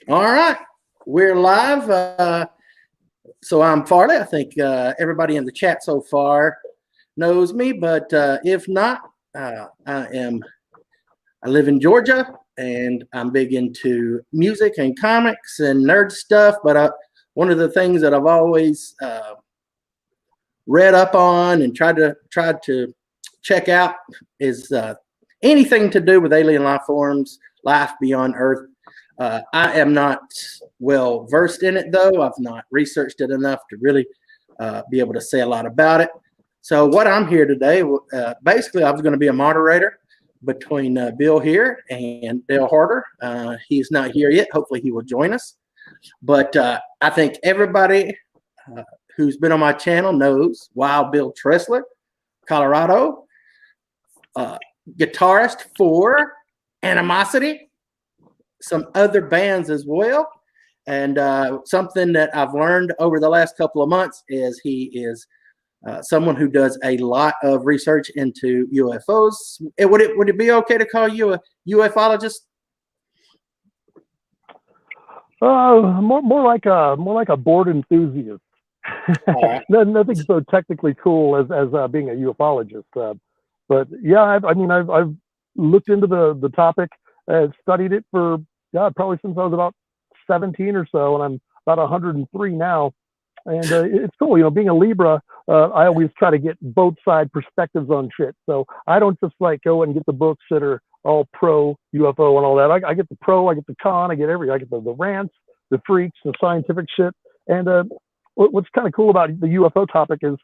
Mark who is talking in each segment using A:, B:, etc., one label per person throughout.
A: All right, we're live. So I'm Farley. I think everybody in the chat so far knows me, but if not, I live in Georgia, and I'm big into music and comics and nerd stuff. But one of the things that I've always read up on and tried to check out is anything to do with alien life forms, life beyond Earth. I am not well versed in it, though. I've not researched it enough to really be able to say a lot about it. So what I'm here today, basically, I was going to be a moderator between Bill here and Dale Harder. He's not here yet. Hopefully he will join us. But I think everybody who's been on my channel knows Wild Bill Tressler, Colorado, guitarist for Animosity, some other bands as well. And something that I've learned over the last couple of months is he is someone who does a lot of research into UFOs. Would it be okay to call you a ufologist?
B: More like a bored enthusiast. Right. Nothing so technically cool as being a ufologist. But yeah, I've looked into the topic, studied it for probably since I was about 17 or so, and I'm about 103 now. And it's cool, being a Libra. I always try to get both side perspectives on shit. So I don't just go and get the books that are all pro UFO and all that. I get the pro, I get the con, I get everything. I get the rants, the freaks, the scientific shit. And what's kind of cool about the UFO topic is,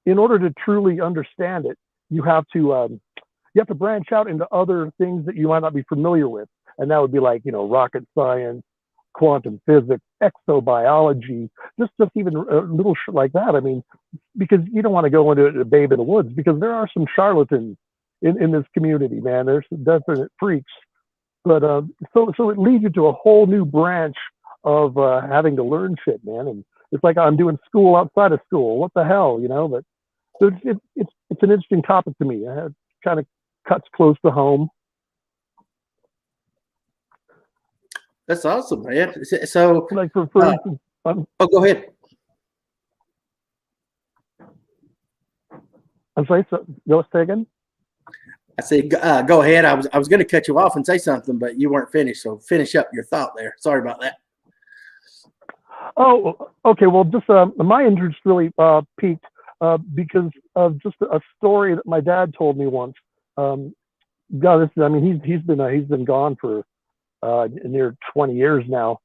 B: in order to truly understand it, you have to branch out into other things that you might not be familiar with, and that would be like rocket science, quantum physics, exobiology, just even little shit like that. I mean, because you don't want to go into a babe in the woods, because there are some charlatans in this community, man. There's some definite freaks, but so it leads you to a whole new branch of having to learn shit, man. And it's like I'm doing school outside of school. What the hell, But so it's an interesting topic to me. It kind of cuts close to home.
A: That's awesome, man. So,
B: like for instance,
A: go ahead.
B: I'm sorry. So, say again.
A: I said, go ahead. I was going to cut you off and say something, but you weren't finished. So finish up your thought there. Sorry about that.
B: Oh, okay. Well, just my interest really peaked because of just a story that my dad told me once. He's been gone for near 20 years now,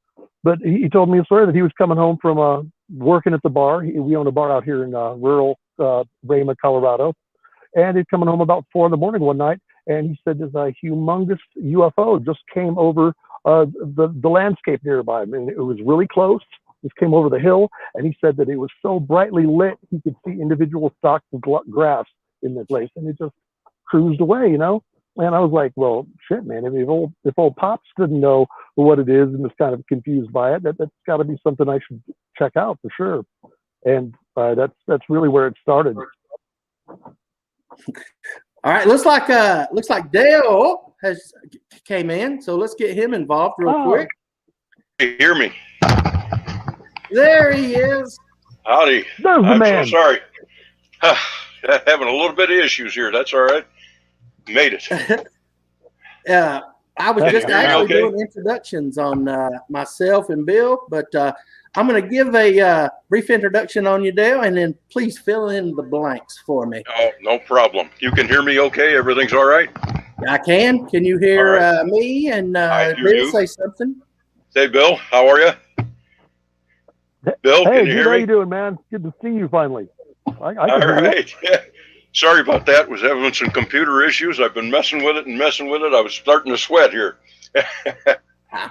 B: but he told me a story that he was coming home from working at the bar. We own a bar out here in rural Rama, Colorado, and he's coming home about 4 a.m. one night, and he said there's a humongous UFO just came over the landscape nearby. I mean, it was really close. Just came over the hill, and he said that it was so brightly lit he could see individual stalks of grass in the place, and it just cruised away, And I was like, well, shit, man. If old Pops didn't know what it is and was kind of confused by it, that's got to be something I should check out for sure. And that's really where it started.
A: All right, looks like Dale came in, so let's get him involved real quick.
C: You hear me?
A: There he is.
C: Howdy.
B: There's the man.
C: So sorry. Having a little bit of issues here. That's all right. Made it.
A: I was just actually doing introductions on myself and Bill, but I'm going to give a brief introduction on you, Dale, and then please fill in the blanks for me.
C: Oh, no problem. You can hear me okay? Everything's all right?
A: I can. Can you hear me and Bill say something?
C: Say, Bill, how are you? Bill,
B: hey,
C: can you hear me?
B: How you doing, man? Good to see you finally. I
C: all right. Yeah. Sorry about that. Was having some computer issues. I've been messing with it. I was starting to sweat here.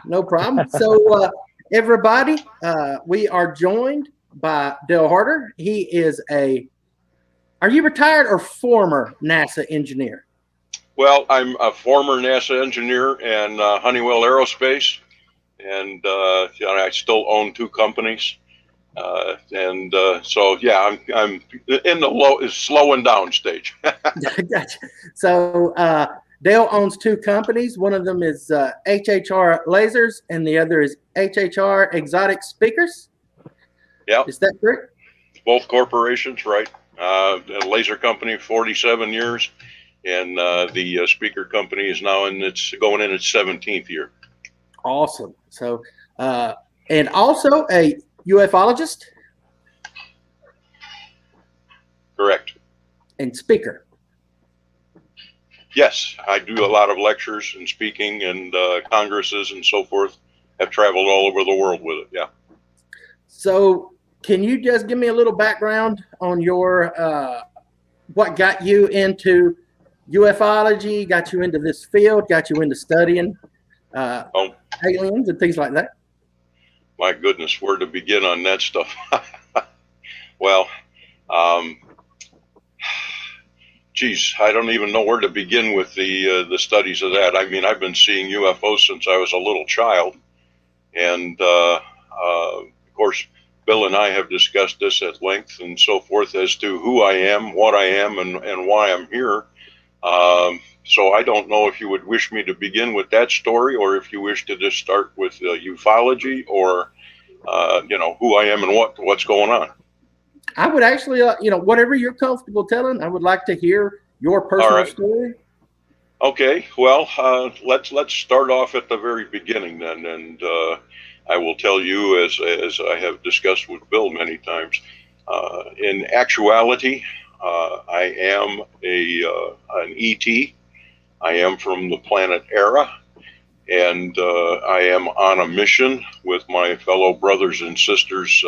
A: No problem. So, everybody, we are joined by Dale Harder. He is are you retired or former NASA engineer?
C: Well, I'm a former NASA engineer and Honeywell Aerospace. And I still own 2 companies, so yeah, I'm in the slowing down stage.
A: Gotcha. So Dell owns two companies. One of them is HHR Lasers, and the other is HHR Exotic Speakers.
C: Yeah.
A: Is that correct?
C: Both corporations, right? A laser company, 47 years, and the speaker company is now going in its 17th year.
A: Awesome. So, and also a ufologist.
C: Correct.
A: And speaker.
C: Yes, I do a lot of lectures and speaking and congresses and so forth. Have traveled all over the world with it. Yeah.
A: So, can you just give me a little background on your what got you into ufology, got you into this field, got you into studying aliens and things like that?
C: My goodness, where to begin on that stuff? Well, geez, I don't even know where to begin with the studies of that. I mean, I've been seeing UFOs since I was a little child, and of course, Bill and I have discussed this at length and so forth as to who I am, what I am, and why I'm here. So I don't know if you would wish me to begin with that story, or if you wish to just start with ufology, or who I am and what's going on.
A: I would actually, whatever you're comfortable telling, I would like to hear your personal story.
C: Okay, well, let's start off at the very beginning then, and I will tell you, as I have discussed with Bill many times, in actuality, I am an ET. I am from the planet Era, and I am on a mission with my fellow brothers and sisters,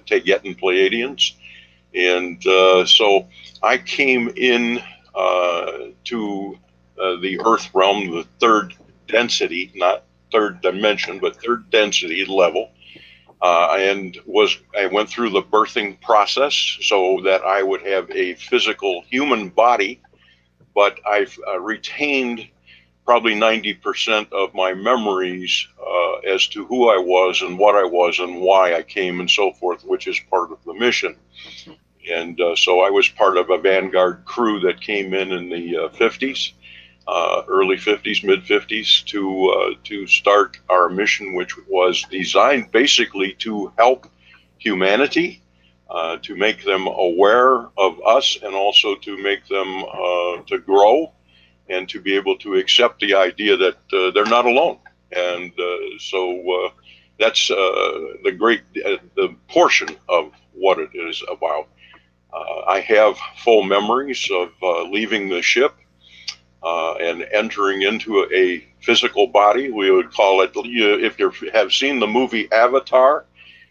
C: Tegetan Pleiadians. And so I came in to the Earth realm, the third density, not third dimension, but third density level. And I went through the birthing process so that I would have a physical human body, but I've retained probably 90% of my memories as to who I was and what I was and why I came and so forth, which is part of the mission. And so I was part of a vanguard crew that came in the 50s, early 50s, mid 50s, to start our mission, which was designed basically to help humanity, to make them aware of us, and also to make them to grow and to be able to accept the idea that they're not alone. And so that's the portion of what it is about. I have full memories of leaving the ship and entering into a physical body. We would call it, if you have seen the movie Avatar,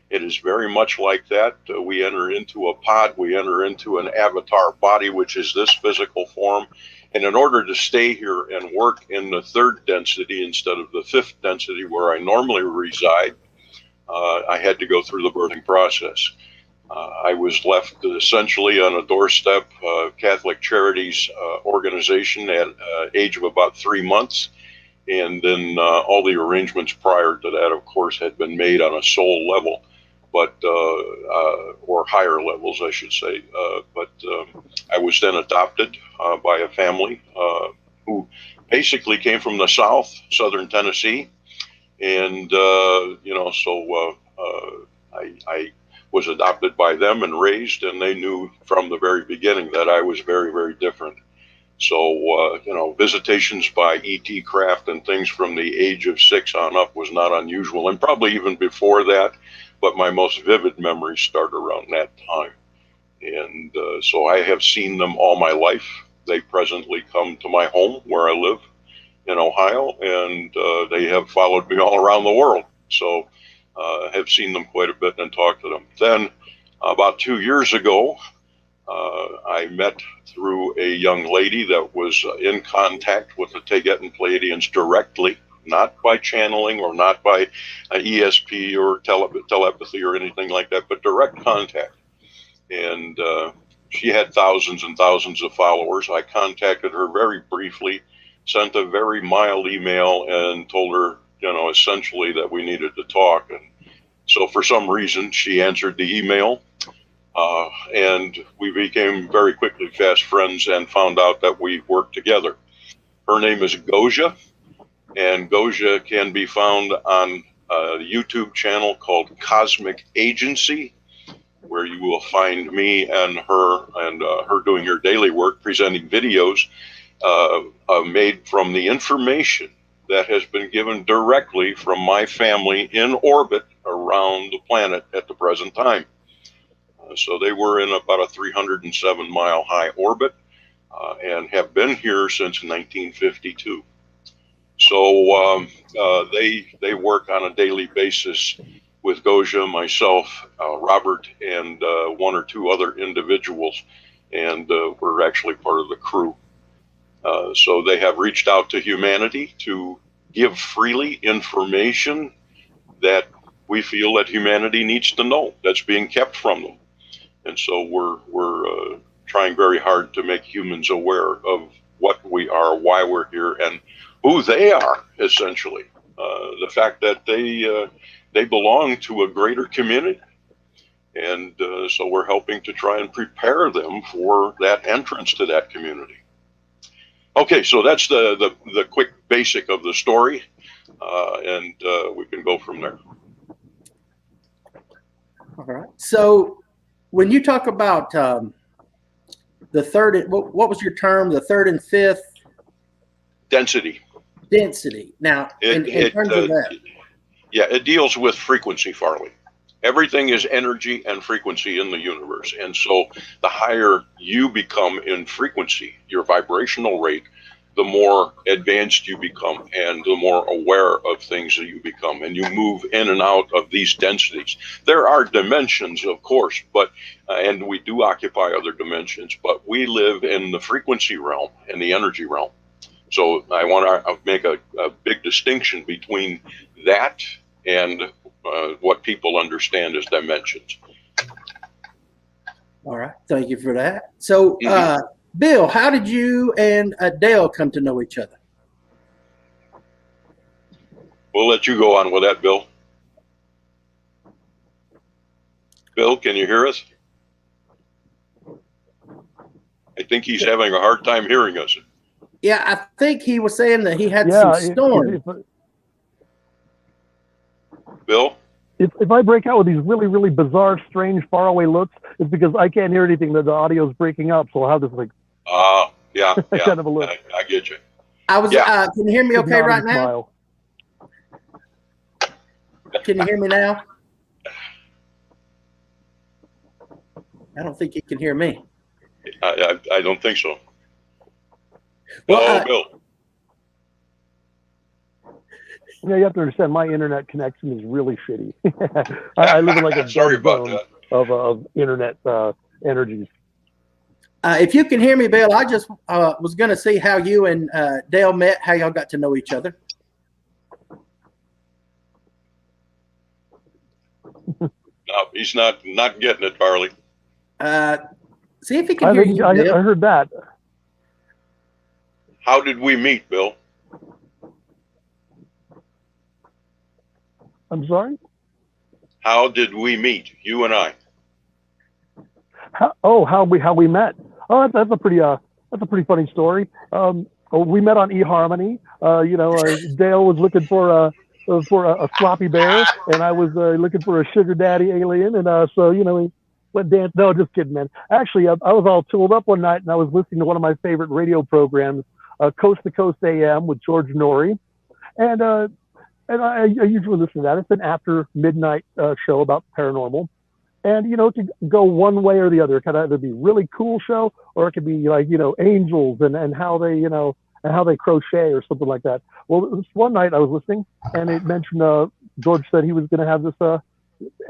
C: it is very much like that. We enter into a pod, we enter into an avatar body, which is this physical form. And in order to stay here and work in the third density instead of the fifth density where I normally reside, I had to go through the birthing process. I was left essentially on a doorstep, Catholic Charities organization at age of about 3 months. And then all the arrangements prior to that, of course, had been made on a soul level, but or higher levels, I should say. But I was then adopted by a family who basically came from the southern Tennessee. And, so I was adopted by them and raised, and they knew from the very beginning that I was very, very different. So, visitations by ET craft and things from the age of 6 on up was not unusual, and probably even before that, but my most vivid memories start around that time. And so I have seen them all my life. They presently come to my home where I live in Ohio, and they have followed me all around the world. So have seen them quite a bit and talked to them. Then about 2 years ago, I met through a young lady that was in contact with the Tegetan Pleiadians directly, not by channeling or not by ESP or telepathy or anything like that, but direct contact. And she had thousands and thousands of followers. I contacted her very briefly, sent a very mild email, and told her, essentially that we needed to talk. And so for some reason, she answered the email. And we became very quickly fast friends and found out that we worked together. Her name is Goja, and Goja can be found on a YouTube channel called Cosmic Agency, where you will find me and her doing her daily work, presenting videos made from the information that has been given directly from my family in orbit around the planet at the present time. So they were in about a 307 mile high orbit and have been here since 1952. So they work on a daily basis with Goja, myself, Robert, and one or two other individuals, and we're actually part of the crew. So they have reached out to humanity to give freely information that we feel that humanity needs to know, that's being kept from them. And so we're trying very hard to make humans aware of what we are, why we're here, and who they are, essentially. The fact that they belong to a greater community. And so we're helping to try and prepare them for that entrance to that community. Okay, so that's the quick basic of the story, and we can go from there.
A: All right. So when you talk about the third, what was your term? The third and fifth?
C: Density.
A: Density. Now, in terms of that.
C: Yeah, it deals with frequency, Farley. Everything is energy and frequency in the universe. And so the higher you become in frequency, your vibrational rate, the more advanced you become and the more aware of things that you become. And you move in and out of these densities. There are dimensions, of course, but and we do occupy other dimensions, but we live in the frequency realm and the energy realm. So I want to make a big distinction between that and what people understand as dimensions.
A: All right. Thank you for that. So, Bill, how did you and Dale come to know each other?
C: We'll let you go on with that, Bill. Bill, can you hear us? I think he's having a hard time hearing us.
A: Yeah, I think he was saying that he had some storm.
C: Bill?
B: If I break out with these really, really bizarre, strange, faraway looks, it's because I can't hear anything. The audio's breaking up, so I'll have this like
C: yeah,
B: kind of a look.
C: I get you.
A: I was. Can you hear me okay right now? Can you hear me now? I don't think you can hear me.
C: I don't think so.
B: Well,
C: Bill.
B: Yeah, you have to understand, my internet connection is really shitty. I live in like a
C: sorry about that
B: of internet energies.
A: If you can hear me, Bill, I just was going to see how you and Dale met, how y'all got to know each other.
C: No, he's not getting it, Farley.
A: See if he can hear you, Bill.
B: I heard that.
C: How did we meet, Bill?
B: I'm sorry?
C: How did we meet, you and I?
B: How we met? Oh, that's a pretty funny story. We met on eHarmony. Dale was looking for a floppy bear, and I was looking for a sugar daddy alien, and so we went dance. No, just kidding, man. Actually, I was all tooled up one night, and I was listening to one of my favorite radio programs, Coast to Coast AM with George Norrie, and I usually listen to that. It's an after midnight show about paranormal. And, it could go one way or the other. It could either be a really cool show, or it could be like, angels and how they, and how they crochet or something like that. Well, this one night I was listening, and it mentioned George said he was going to have this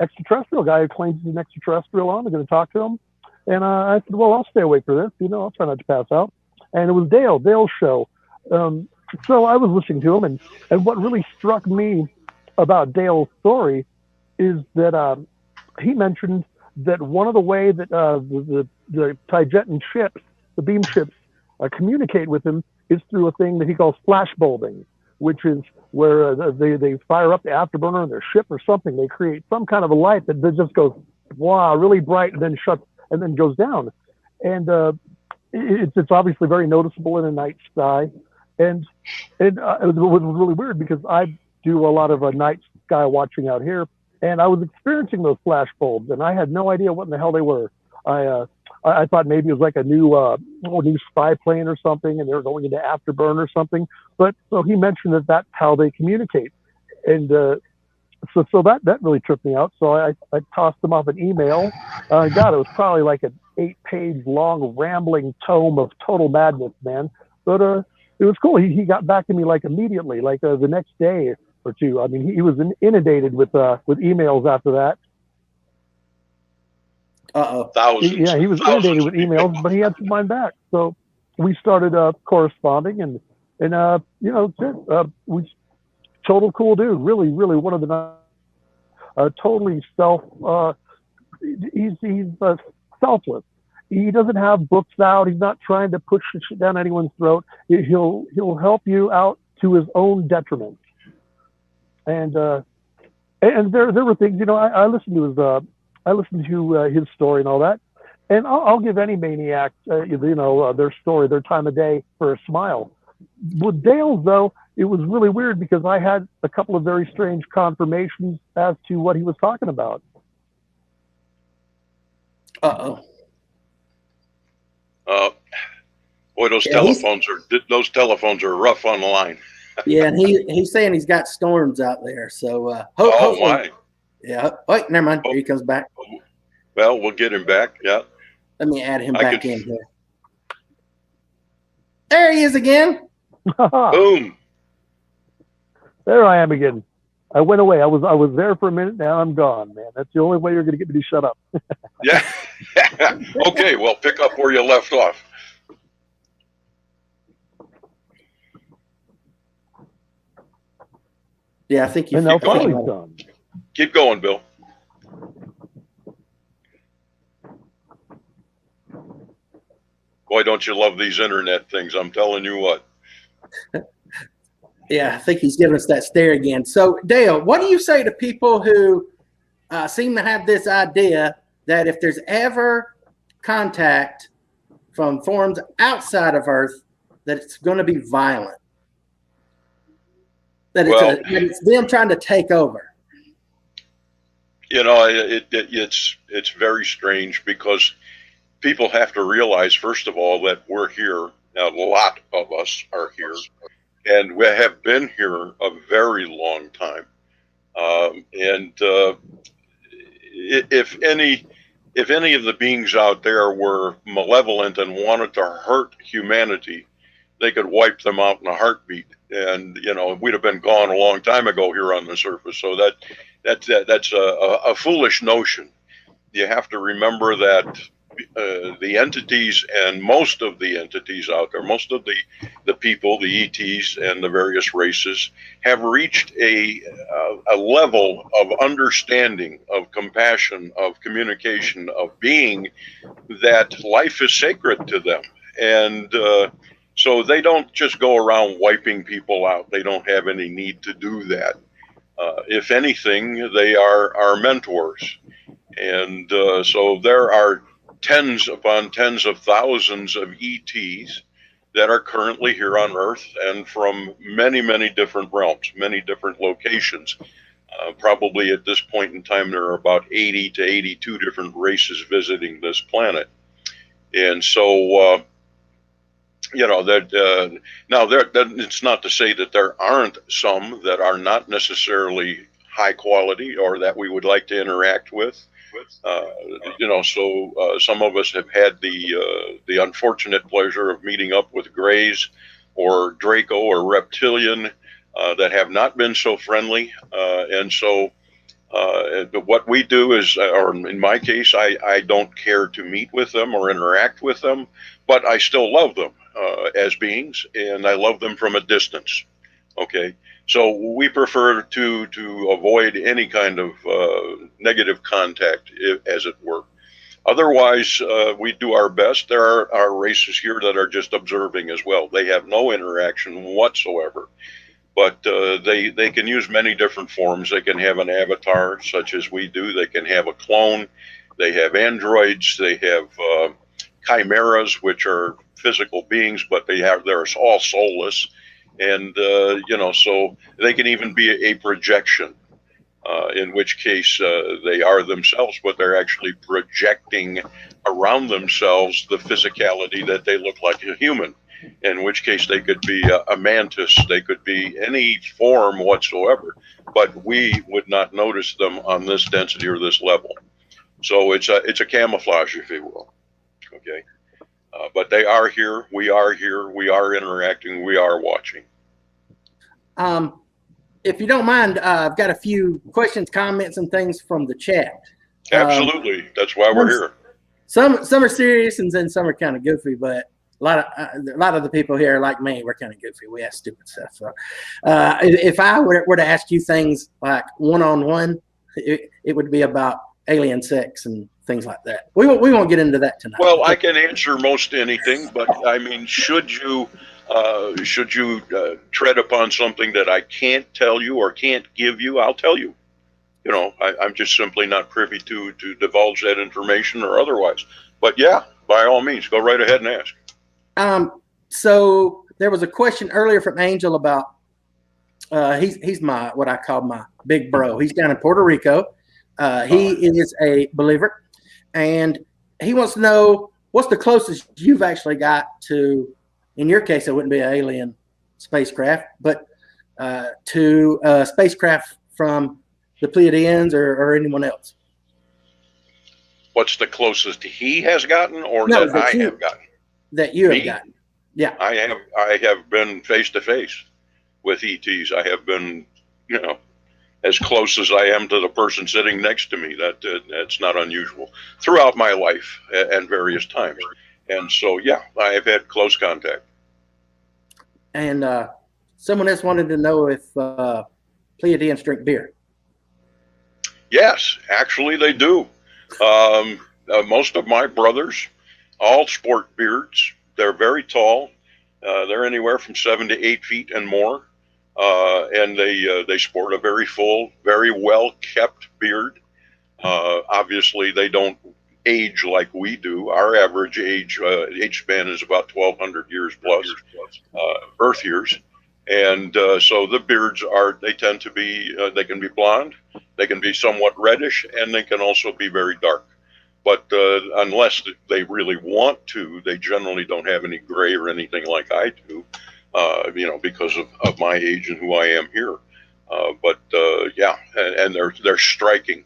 B: extraterrestrial guy who claims he's an extraterrestrial on. They're going to talk to him. And I said, well, I'll stay awake for this. I'll try not to pass out. And it was Dale's show. So I was listening to him, and what really struck me about Dale's story is that he mentioned that one of the way that the Tijetan ships, the beam ships, communicate with him is through a thing that he calls flash bulbing, which is where they fire up the afterburner on their ship or something. They create some kind of a light that just goes, wow, really bright, and then shuts and then goes down. And it's obviously very noticeable in a night sky. And it was really weird because I do a lot of night sky watching out here, and I was experiencing those flash bulbs, and I had no idea what in the hell they were. I thought maybe it was like a new spy plane or something, and they were going into afterburn or something. But so he mentioned that that's how they communicate, and so that really tripped me out. So I tossed him off an email. God, it was probably like an 8-page long rambling tome of total madness, man. But it was cool. He got back to me like immediately, like the next day or two. I mean, he was inundated with emails after that.
C: Thousands.
B: Yeah, he was inundated with emails, but he had some mine back. So we started corresponding, and we total cool dude. Really, really one of the totally he's selfless. He doesn't have books out. He's not trying to push shit down anyone's throat. He'll help you out to his own detriment. And there were things, I listened to his story and all that, and I'll give any maniac their story, their time of day for a smile. With Dale's though, it was really weird because I had a couple of very strange confirmations as to what he was talking about.
C: Boy, those telephones are rough on the line.
A: Yeah, and he's saying he's got storms out there. So
C: hopefully, my.
A: Yeah. Wait, never mind. Here he comes back.
C: Well, we'll get him back. Yeah.
A: Let me add him back in here. There he is again.
C: Boom.
B: There I am again. I went away. I was there for a minute. Now I'm gone, man. That's the only way you're going to get me to shut up.
C: Yeah. Okay. Well, pick up where you left off.
A: Yeah, I think you.
B: And now Farley's done.
C: Keep going, Bill. Boy, don't you love these internet things? I'm telling you what.
A: Yeah, I think he's giving us that stare again. So, Dale, what do you say to people who seem to have this idea that if there's ever contact from forms outside of Earth, that it's going to be violent? That it's them trying to take over.
C: It's very strange because people have to realize, first of all, that we're here. Now, a lot of us are here, and we have been here a very long time. If any of the beings out there were malevolent and wanted to hurt humanity, they could wipe them out in a heartbeat, and we'd have been gone a long time ago here on the surface. So that's a foolish notion. You have to remember that the entities, and most of the entities out there, most of the people, the ETs and the various races, have reached a level of understanding, of compassion, of communication, of being, that life is sacred to them. And so they don't just go around wiping people out. They don't have any need to do that. If anything, they are our mentors. And so there are tens upon tens of thousands of ETs that are currently here on Earth, and from many, many different realms, many different locations. Probably at this point in time, there are about 80 to 82 different races visiting this planet. And so, now it's not to say that there aren't some that are not necessarily high quality or that we would like to interact with. Some of us have had the unfortunate pleasure of meeting up with Greys or Draco or Reptilian that have not been so friendly. And so what we do is, or in my case, I don't care to meet with them or interact with them, but I still love them as beings, and I love them from a distance. Okay. So we prefer to avoid any kind of negative contact, as it were. Otherwise, we do our best. There are races here that are just observing as well. They have no interaction whatsoever, but they can use many different forms. They can have an avatar, such as we do. They can have a clone. They have androids. They have chimeras, which are physical beings, but they're all soulless. And, so they can even be a projection, in which case they are themselves, but they're actually projecting around themselves the physicality that they look like a human, in which case they could be a mantis, they could be any form whatsoever, but we would not notice them on this density or this level. So it's a camouflage, if you will. Okay. But they are here, we are interacting, we are watching.
A: If you don't mind, I've got a few questions, comments, and things from the chat.
C: Absolutely. That's why we're here.
A: Some are serious and then some are kind of goofy, but a lot of the people here, like me, we're kind of goofy. We ask stupid stuff. So if I were to ask you things like one-on-one, it would be about alien sex and things like that. We won't get into that tonight.
C: Well, I can answer most anything, but I mean, should you tread upon something that I can't tell you or can't give you, I'll tell you. I'm just simply not privy to divulge that information or otherwise. But yeah, by all means, go right ahead and ask.
A: So there was a question earlier from Angel about he's my what I call my big bro. He's down in Puerto Rico. He is a believer, and he wants to know what's the closest you've actually got to. In your case, it wouldn't be an alien spacecraft, but to a spacecraft from the Pleiadians or anyone else.
C: What's the closest he has gotten, or that I have gotten?
A: That you have gotten. Yeah,
C: I have been face to face with ETs. I have been, as close as I am to the person sitting next to me. That's not unusual throughout my life and various times. And so, yeah, I have had close contact.
A: And someone else wanted to know if Pleiadians drink beer.
C: Yes, actually they do. Most of my brothers all sport beards. They're very tall. They're anywhere from 7 to 8 feet and more. And they sport a very full, very well-kept beard. Obviously, they don't age like we do. Our average age span is about 1,200 years plus Earth years. And so the beards they tend to be, they can be blonde, they can be somewhat reddish, and they can also be very dark. But unless they really want to, they generally don't have any gray or anything like I do, because of my age and who I am here. Yeah, and they're striking.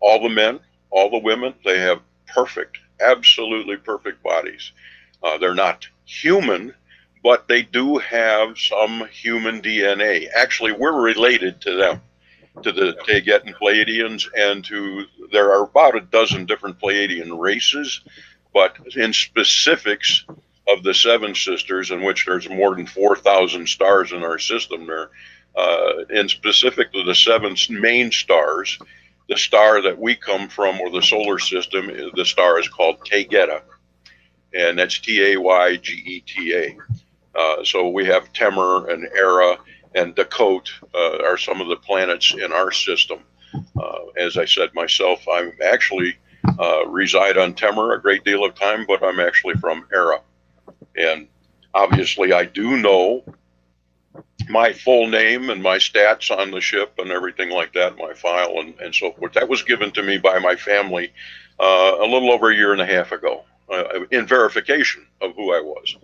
C: All the men, all the women, they have perfect, absolutely perfect bodies. They're not human, but they do have some human DNA. Actually, we're related to them, to the Taygeten Pleiadians, and there are about a dozen different Pleiadian races, but in specifics of the Seven Sisters, in which there's more than 4,000 stars in our system there, in specific to the seven main stars, the star that we come from, or the solar system, the star is called Taygeta, and that's Taygeta. So we have Temur and Era and Dakota are some of the planets in our system. As I said myself, I'm actually reside on Temur a great deal of time, but I'm actually from Era. And obviously I do know my full name and my stats on the ship and everything like that, my file and so forth. That was given to me by my family a little over a year and a half ago in verification of who I was.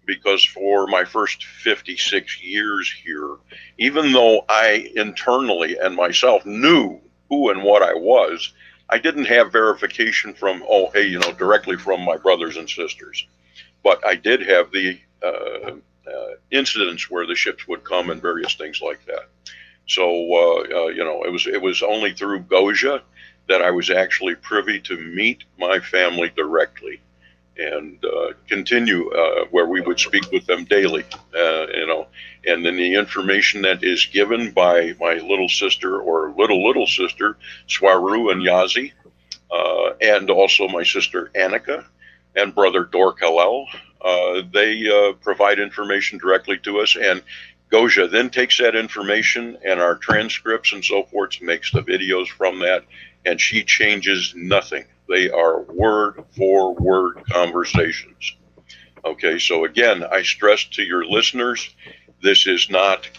C: Because for my first 56 years here, even though I internally and myself knew who and what I was, I didn't have verification from, directly from my brothers and sisters. But I did have the incidents where the ships would come and various things like that. So, it was only through Goja that I was actually privy to meet my family directly and continue where we would speak with them daily, and then the information that is given by my little sister or little sister, Swaru and Yazi, and also my sister Annika and brother Dork Hallel. They provide information directly to us, and Goja then takes that information and our transcripts and so forth, makes the videos from that, and she changes nothing. They are word for word conversations. Okay, so again, I stress to your listeners, This is not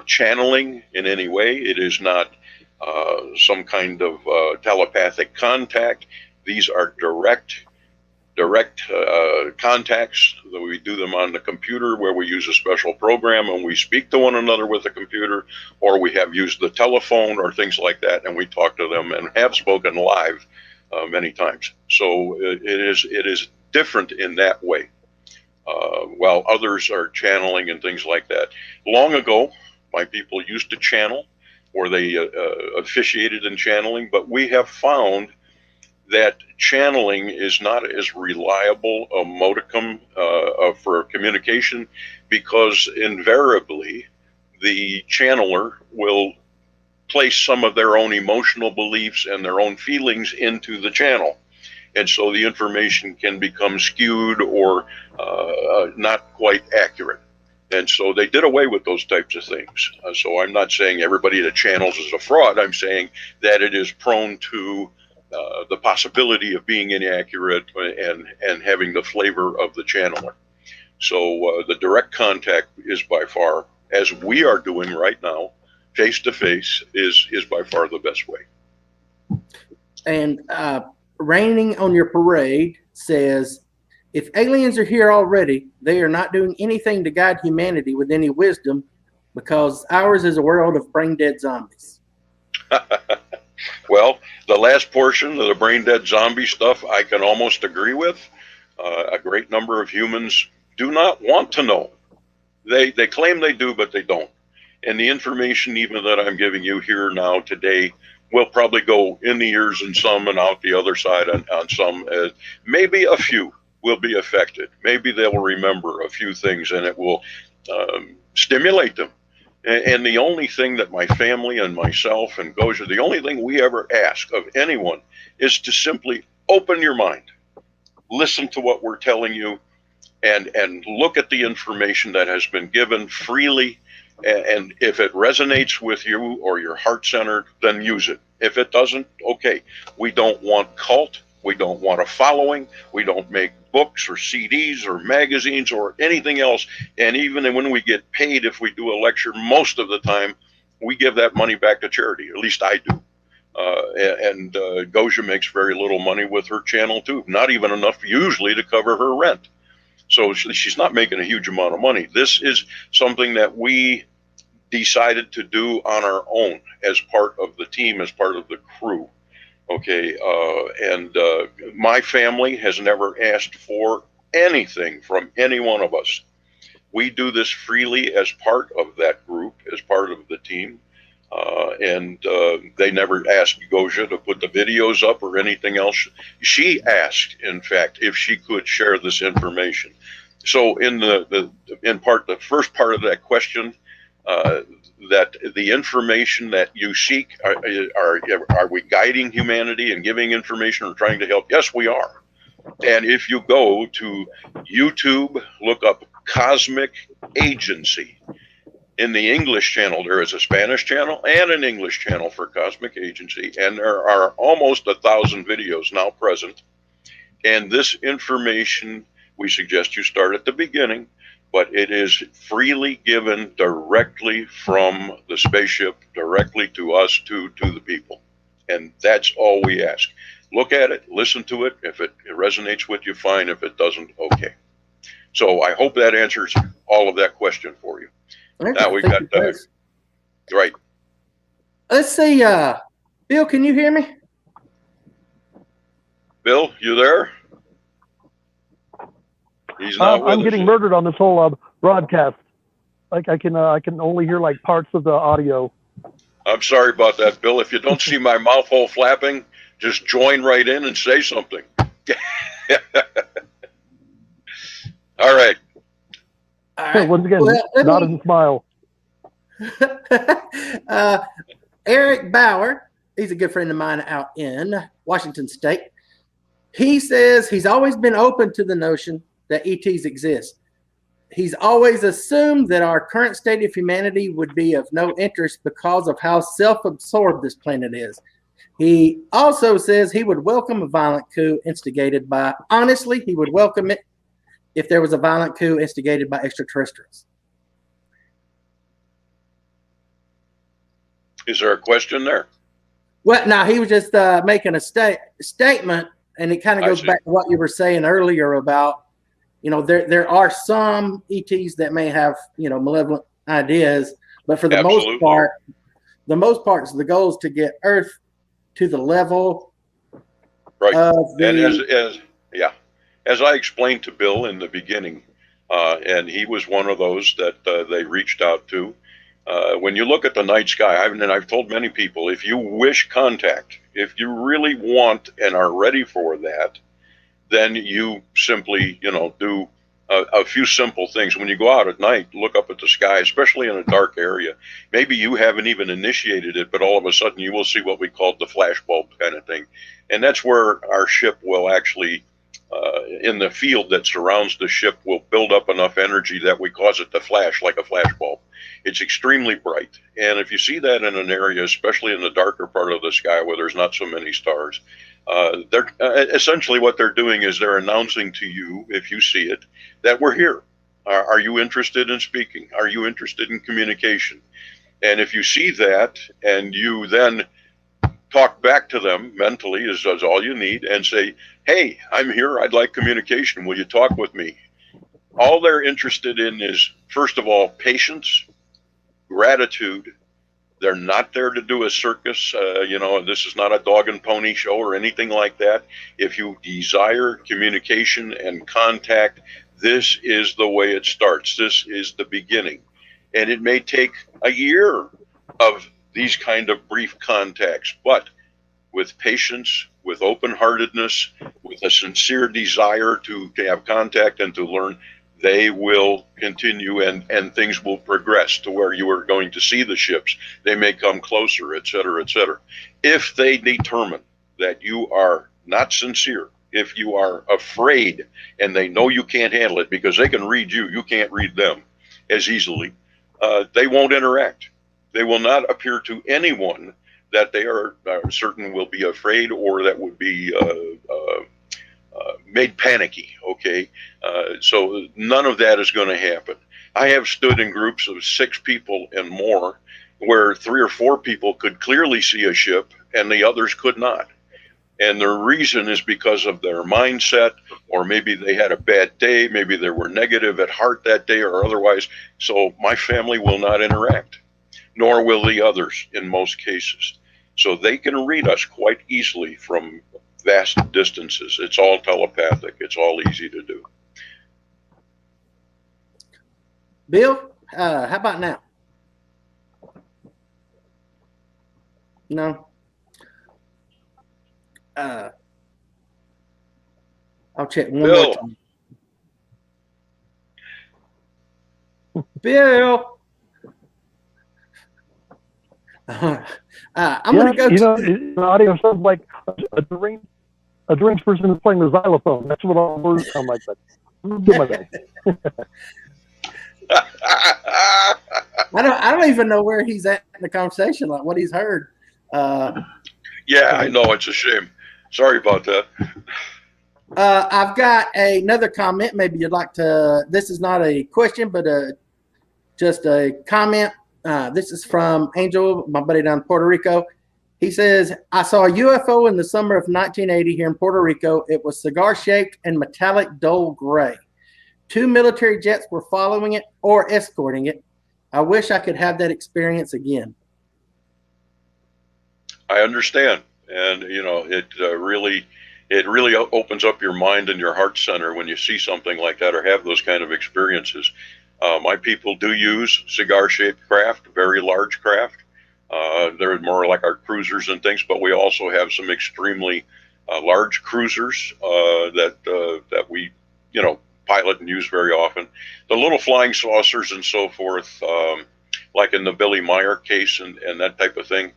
C: channeling in any way. It is not some kind of telepathic contact. These are direct contacts. We do them on the computer, where we use a special program and we speak to one another with the computer, or we have used the telephone or things like that, and we talk to them and have spoken live many times. So it is different in that way. While others are channeling and things like that. Long ago, my people used to channel, or they officiated in channeling, but we have found that channeling is not as reliable a modicum for communication, because invariably the channeler will place some of their own emotional beliefs and their own feelings into the channel. And so the information can become skewed or not quite accurate. And so they did away with those types of things. So I'm not saying everybody that channels is a fraud. I'm saying that it is prone to the possibility of being inaccurate and having the flavor of the channeler. So the direct contact is by far, as we are doing right now, face to face, is by far the best way.
A: And Raining on Your Parade says, if aliens are here already, they are not doing anything to guide humanity with any wisdom, because ours is a world of brain dead zombies.
C: Well, the last portion of the brain dead zombie stuff I can almost agree with. A great number of humans do not want to know. They claim they do, but they don't. And the information even that I'm giving you here now today will probably go in the ears and some and out the other side on some. Maybe a few will be affected. Maybe they will remember a few things, and it will stimulate them. And the only thing that my family and myself and Gosia, the only thing we ever ask of anyone is to simply open your mind, listen to what we're telling you, and look at the information that has been given freely. And if it resonates with you or you're heart-centered, then use it. If it doesn't, okay. We don't want cult. We don't want a following. We don't make books or CDs or magazines or anything else. And even when we get paid, if we do a lecture, most of the time, we give that money back to charity. At least I do. Gosia makes very little money with her channel, too. Not even enough usually to cover her rent. So she's not making a huge amount of money. This is something that we decided to do on our own as part of the team, as part of the crew. Okay. My family has never asked for anything from any one of us. We do this freely as part of that group, as part of the team. They never asked Gosia to put the videos up or anything else. She asked, in fact, if she could share this information. So in the first part of that question, that the information that you seek, are we guiding humanity and giving information or trying to help? Yes, we are. And if you go to YouTube, look up Cosmic Agency. In the English channel, there is a Spanish channel and an English channel for Cosmic Agency, and there are almost 1,000 videos now present. And this information, we suggest you start at the beginning, but it is freely given directly from the spaceship, directly to us, to the people. And that's all we ask. Look at it, listen to it. If it resonates with you, fine. If it doesn't, okay. So I hope that answers all of that question for you. Now we got right.
A: Let's see, Bill, can you hear me?
C: Bill, you there? He's not with us.
B: I'm getting murdered on this whole broadcast. Like I can only hear like parts of the audio.
C: I'm sorry about that, Bill. If you don't see my mouth hole flapping, just join right in and say something. All right.
A: Right.
B: Once again, nod and smile.
A: Eric Bauer, he's a good friend of mine out in Washington State. He says he's always been open to the notion that ETs exist. He's always assumed that our current state of humanity would be of no interest because of how self-absorbed this planet is. He also says he would welcome a violent coup instigated by, honestly, he would welcome it if there was a violent coup instigated by extraterrestrials.
C: Is there a question there?
A: Well, now he was just making a statement, and it kind of goes back to what you were saying earlier about, there are some ETs that may have, malevolent ideas, but for the most part, the goal is to get Earth to the level of
C: the. And as I explained to Bill in the beginning, and he was one of those that they reached out to. When you look at the night sky, I've told many people, if you wish contact, if you really want and are ready for that, then you simply, do a few simple things. When you go out at night, look up at the sky, especially in a dark area. Maybe you haven't even initiated it, but all of a sudden you will see what we call the flashbulb kind of thing. And that's where our ship will actually, in the field that surrounds the ship, will build up enough energy that we cause it to flash like a flashbulb. It's extremely bright. And if you see that in an area, especially in the darker part of the sky where there's not so many stars, they're essentially what they're doing is they're announcing to you, if you see it, that we're here. Are you interested in speaking? Are you interested in communication? And if you see that and you then talk back to them mentally, is all you need, and say, hey, I'm here. I'd like communication. Will you talk with me? All they're interested in is, first of all, patience, gratitude. They're not there to do a circus. This is not a dog and pony show or anything like that. If you desire communication and contact, this is the way it starts. This is the beginning. And it may take a year of these kind of brief contacts, but with patience, with open-heartedness, with a sincere desire to have contact and to learn, they will continue and things will progress to where you are going to see the ships. They may come closer, et cetera, et cetera. If they determine that you are not sincere, if you are afraid and they know you can't handle it because they can read you, you can't read them as easily, they won't interact. They will not appear to anyone that they are certain will be afraid or that would be made panicky, okay? So none of that is going to happen. I have stood in groups of 6 people and more where 3 or 4 people could clearly see a ship and the others could not. And the reason is because of their mindset, or maybe they had a bad day, maybe they were negative at heart that day or otherwise. So my family will not interact, nor will the others in most cases. So they can read us quite easily from vast distances. It's all telepathic. It's all easy to do.
A: Bill, how about now? No. I'll check one more time. Bill. I'm going to go
B: the audio sounds like a deranged person is playing the xylophone. That's what I'm like.
A: I don't even know where he's at in the conversation, like what he's heard.
C: Yeah, I know. It's a shame. Sorry about that.
A: I've got another comment. Maybe you'd like to. This is not a question, but just a comment. This is from Angel, my buddy down in Puerto Rico. He says, I saw a UFO in the summer of 1980 here in Puerto Rico. It was cigar-shaped and metallic dull gray. 2 military jets were following it or escorting it. I wish I could have that experience again.
C: I understand. And, it really opens up your mind and your heart center when you see something like that or have those kind of experiences. My people do use cigar-shaped craft, very large craft. They're more like our cruisers and things, but we also have some extremely large cruisers that we, pilot and use very often. The little flying saucers and so forth, like in the Billy Meyer case and that type of thing,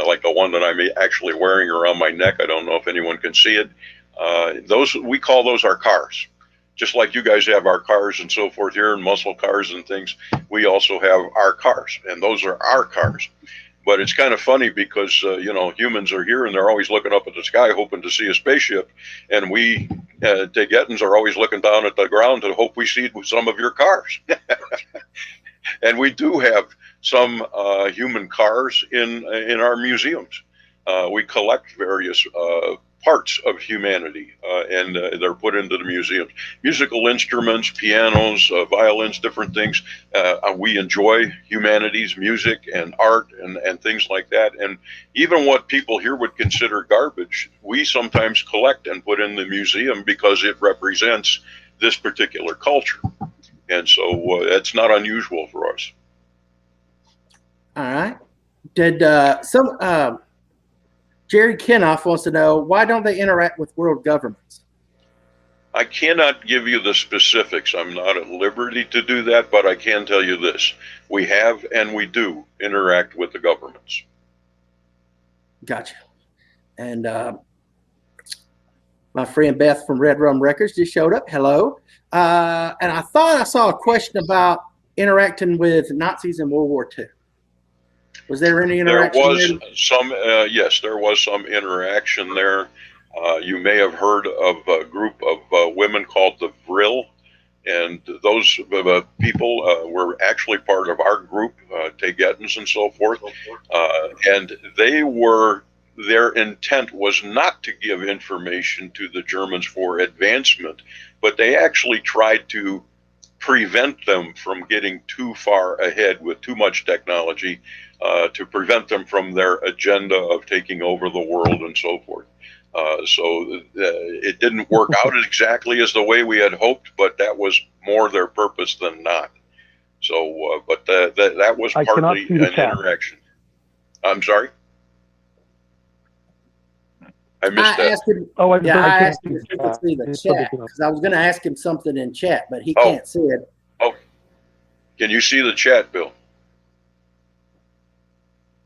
C: like the one that I'm actually wearing around my neck. I don't know if anyone can see it. We call those our cars. Just like you guys have our cars and so forth here and muscle cars and things, we also have our cars, and those are our cars. But it's kind of funny because, humans are here and they're always looking up at the sky hoping to see a spaceship. And we, Tibetans, are always looking down at the ground to hope we see some of your cars. And we do have some human cars in our museums. We collect various parts of humanity, and they're put into the museums. Musical instruments, pianos, violins, different things. We enjoy humanities, music and art and things like that. And even what people here would consider garbage, we sometimes collect and put in the museum because it represents this particular culture. And so it's not unusual for us.
A: All right. Did Jerry Kenoff wants to know, why don't they interact with world governments?
C: I cannot give you the specifics. I'm not at liberty to do that, but I can tell you this. We have and we do interact with the governments.
A: Gotcha. And my friend Beth from Red Rum Records just showed up. Hello. And I thought I saw a question about interacting with Nazis in World War II. Was there any interaction?
C: There was some, yes, there was some interaction there. You may have heard of a group of women called the Vril, and those people were actually part of our group, Tegetans and so forth. And their intent was not to give information to the Germans for advancement, but they actually tried to prevent them from getting too far ahead with too much technology, to prevent them from their agenda of taking over the world and so forth. So it didn't work out exactly as the way we had hoped, but that was more their purpose than not. So, but that was partly an interaction. I'm sorry? I missed that.
A: Asked him, I asked him if he could see the chat, because I was going to ask him something in chat, but he can't see it.
C: Oh, can you see the chat, Bill?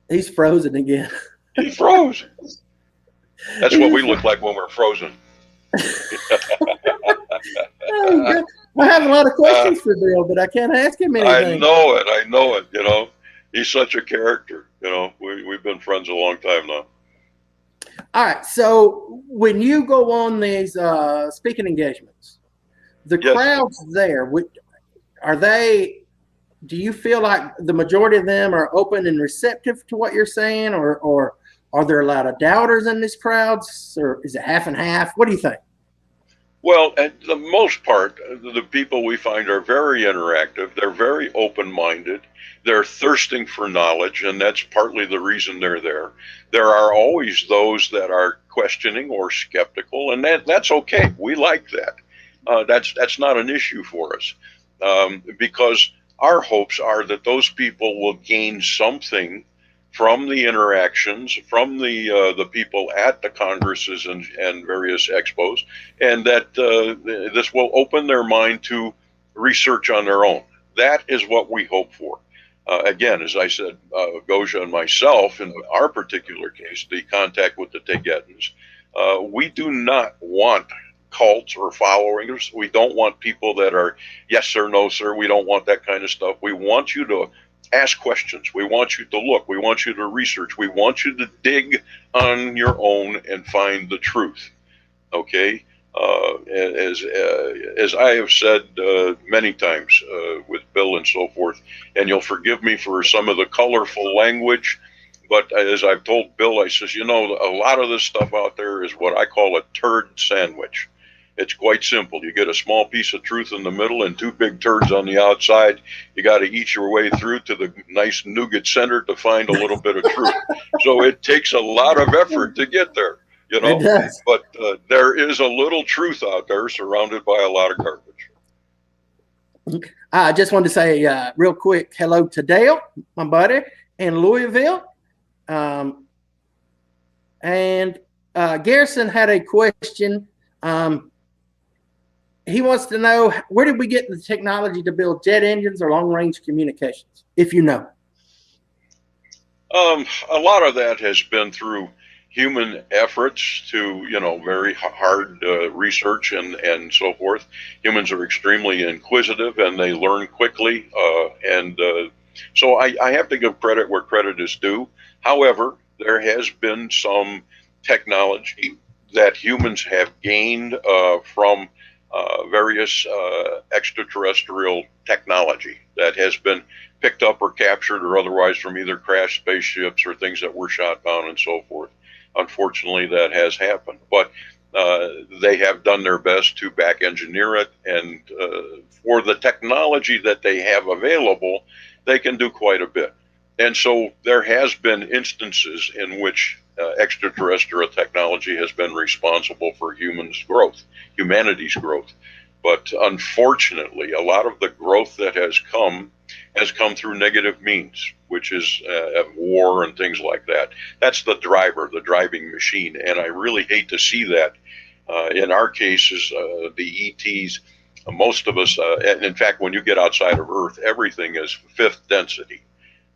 A: He's frozen again.
C: He froze. That's what we look like when we're frozen.
A: I have a lot of questions for Bill, but I can't ask him anything.
C: I know it. You know, he's such a character. You know, we've been friends a long time now.
A: All right. So when you go on these speaking engagements, the crowds there, do you feel like the majority of them are open and receptive to what you're saying, or are there a lot of doubters in these crowds, or is it half and half? What do you think?
C: Well, at the most part, the people we find are very interactive. They're very open-minded. They're thirsting for knowledge, and that's partly the reason they're there. There are always those that are questioning or skeptical, and that's okay. We like that. That's not an issue for us, because our hopes are that those people will gain something from the interactions, from the people at the congresses and various expos, and that this will open their mind to research on their own. That is what we hope for. Again, as I said, Gosia and myself, in our particular case, the contact with the Tegetans, we do not want cults or followers. We don't want people that are yes sir, no sir. We don't want that kind of stuff. We want you to ask questions. We want you to look. We want you to research. We want you to dig on your own and find the truth. Okay? As I have said many times with Bill and so forth, and you'll forgive me for some of the colorful language, but as I've told Bill, I says, you know, a lot of this stuff out there is what I call a turd sandwich. It's quite simple. You get a small piece of truth in the middle and two big turds on the outside. You got to eat your way through to the nice nougat center to find a little bit of truth. So it takes a lot of effort to get there, you know.
A: It does.
C: But there is a little truth out there surrounded by a lot of garbage.
A: I just wanted to say real quick hello to Dale, my buddy, in Louisville. And Garrison had a question. He wants to know, where did we get the technology to build jet engines or long-range communications, if you know?
C: A lot of that has been through human efforts to, you know, very hard research and so forth. Humans are extremely inquisitive and they learn quickly. So I have to give credit where credit is due. However, there has been some technology that humans have gained from various extraterrestrial technology that has been picked up or captured or otherwise from either crashed spaceships or things that were shot down and so forth. Unfortunately, that has happened, but they have done their best to back engineer it, and for the technology that they have available, they can do quite a bit. And so there has been instances in which extraterrestrial technology has been responsible for humanity's growth. But unfortunately, a lot of the growth that has come through negative means, which is war and things like that. That's the driving machine. And I really hate to see that. In our cases, the ETs, most of us, and in fact, when you get outside of Earth, everything is fifth density.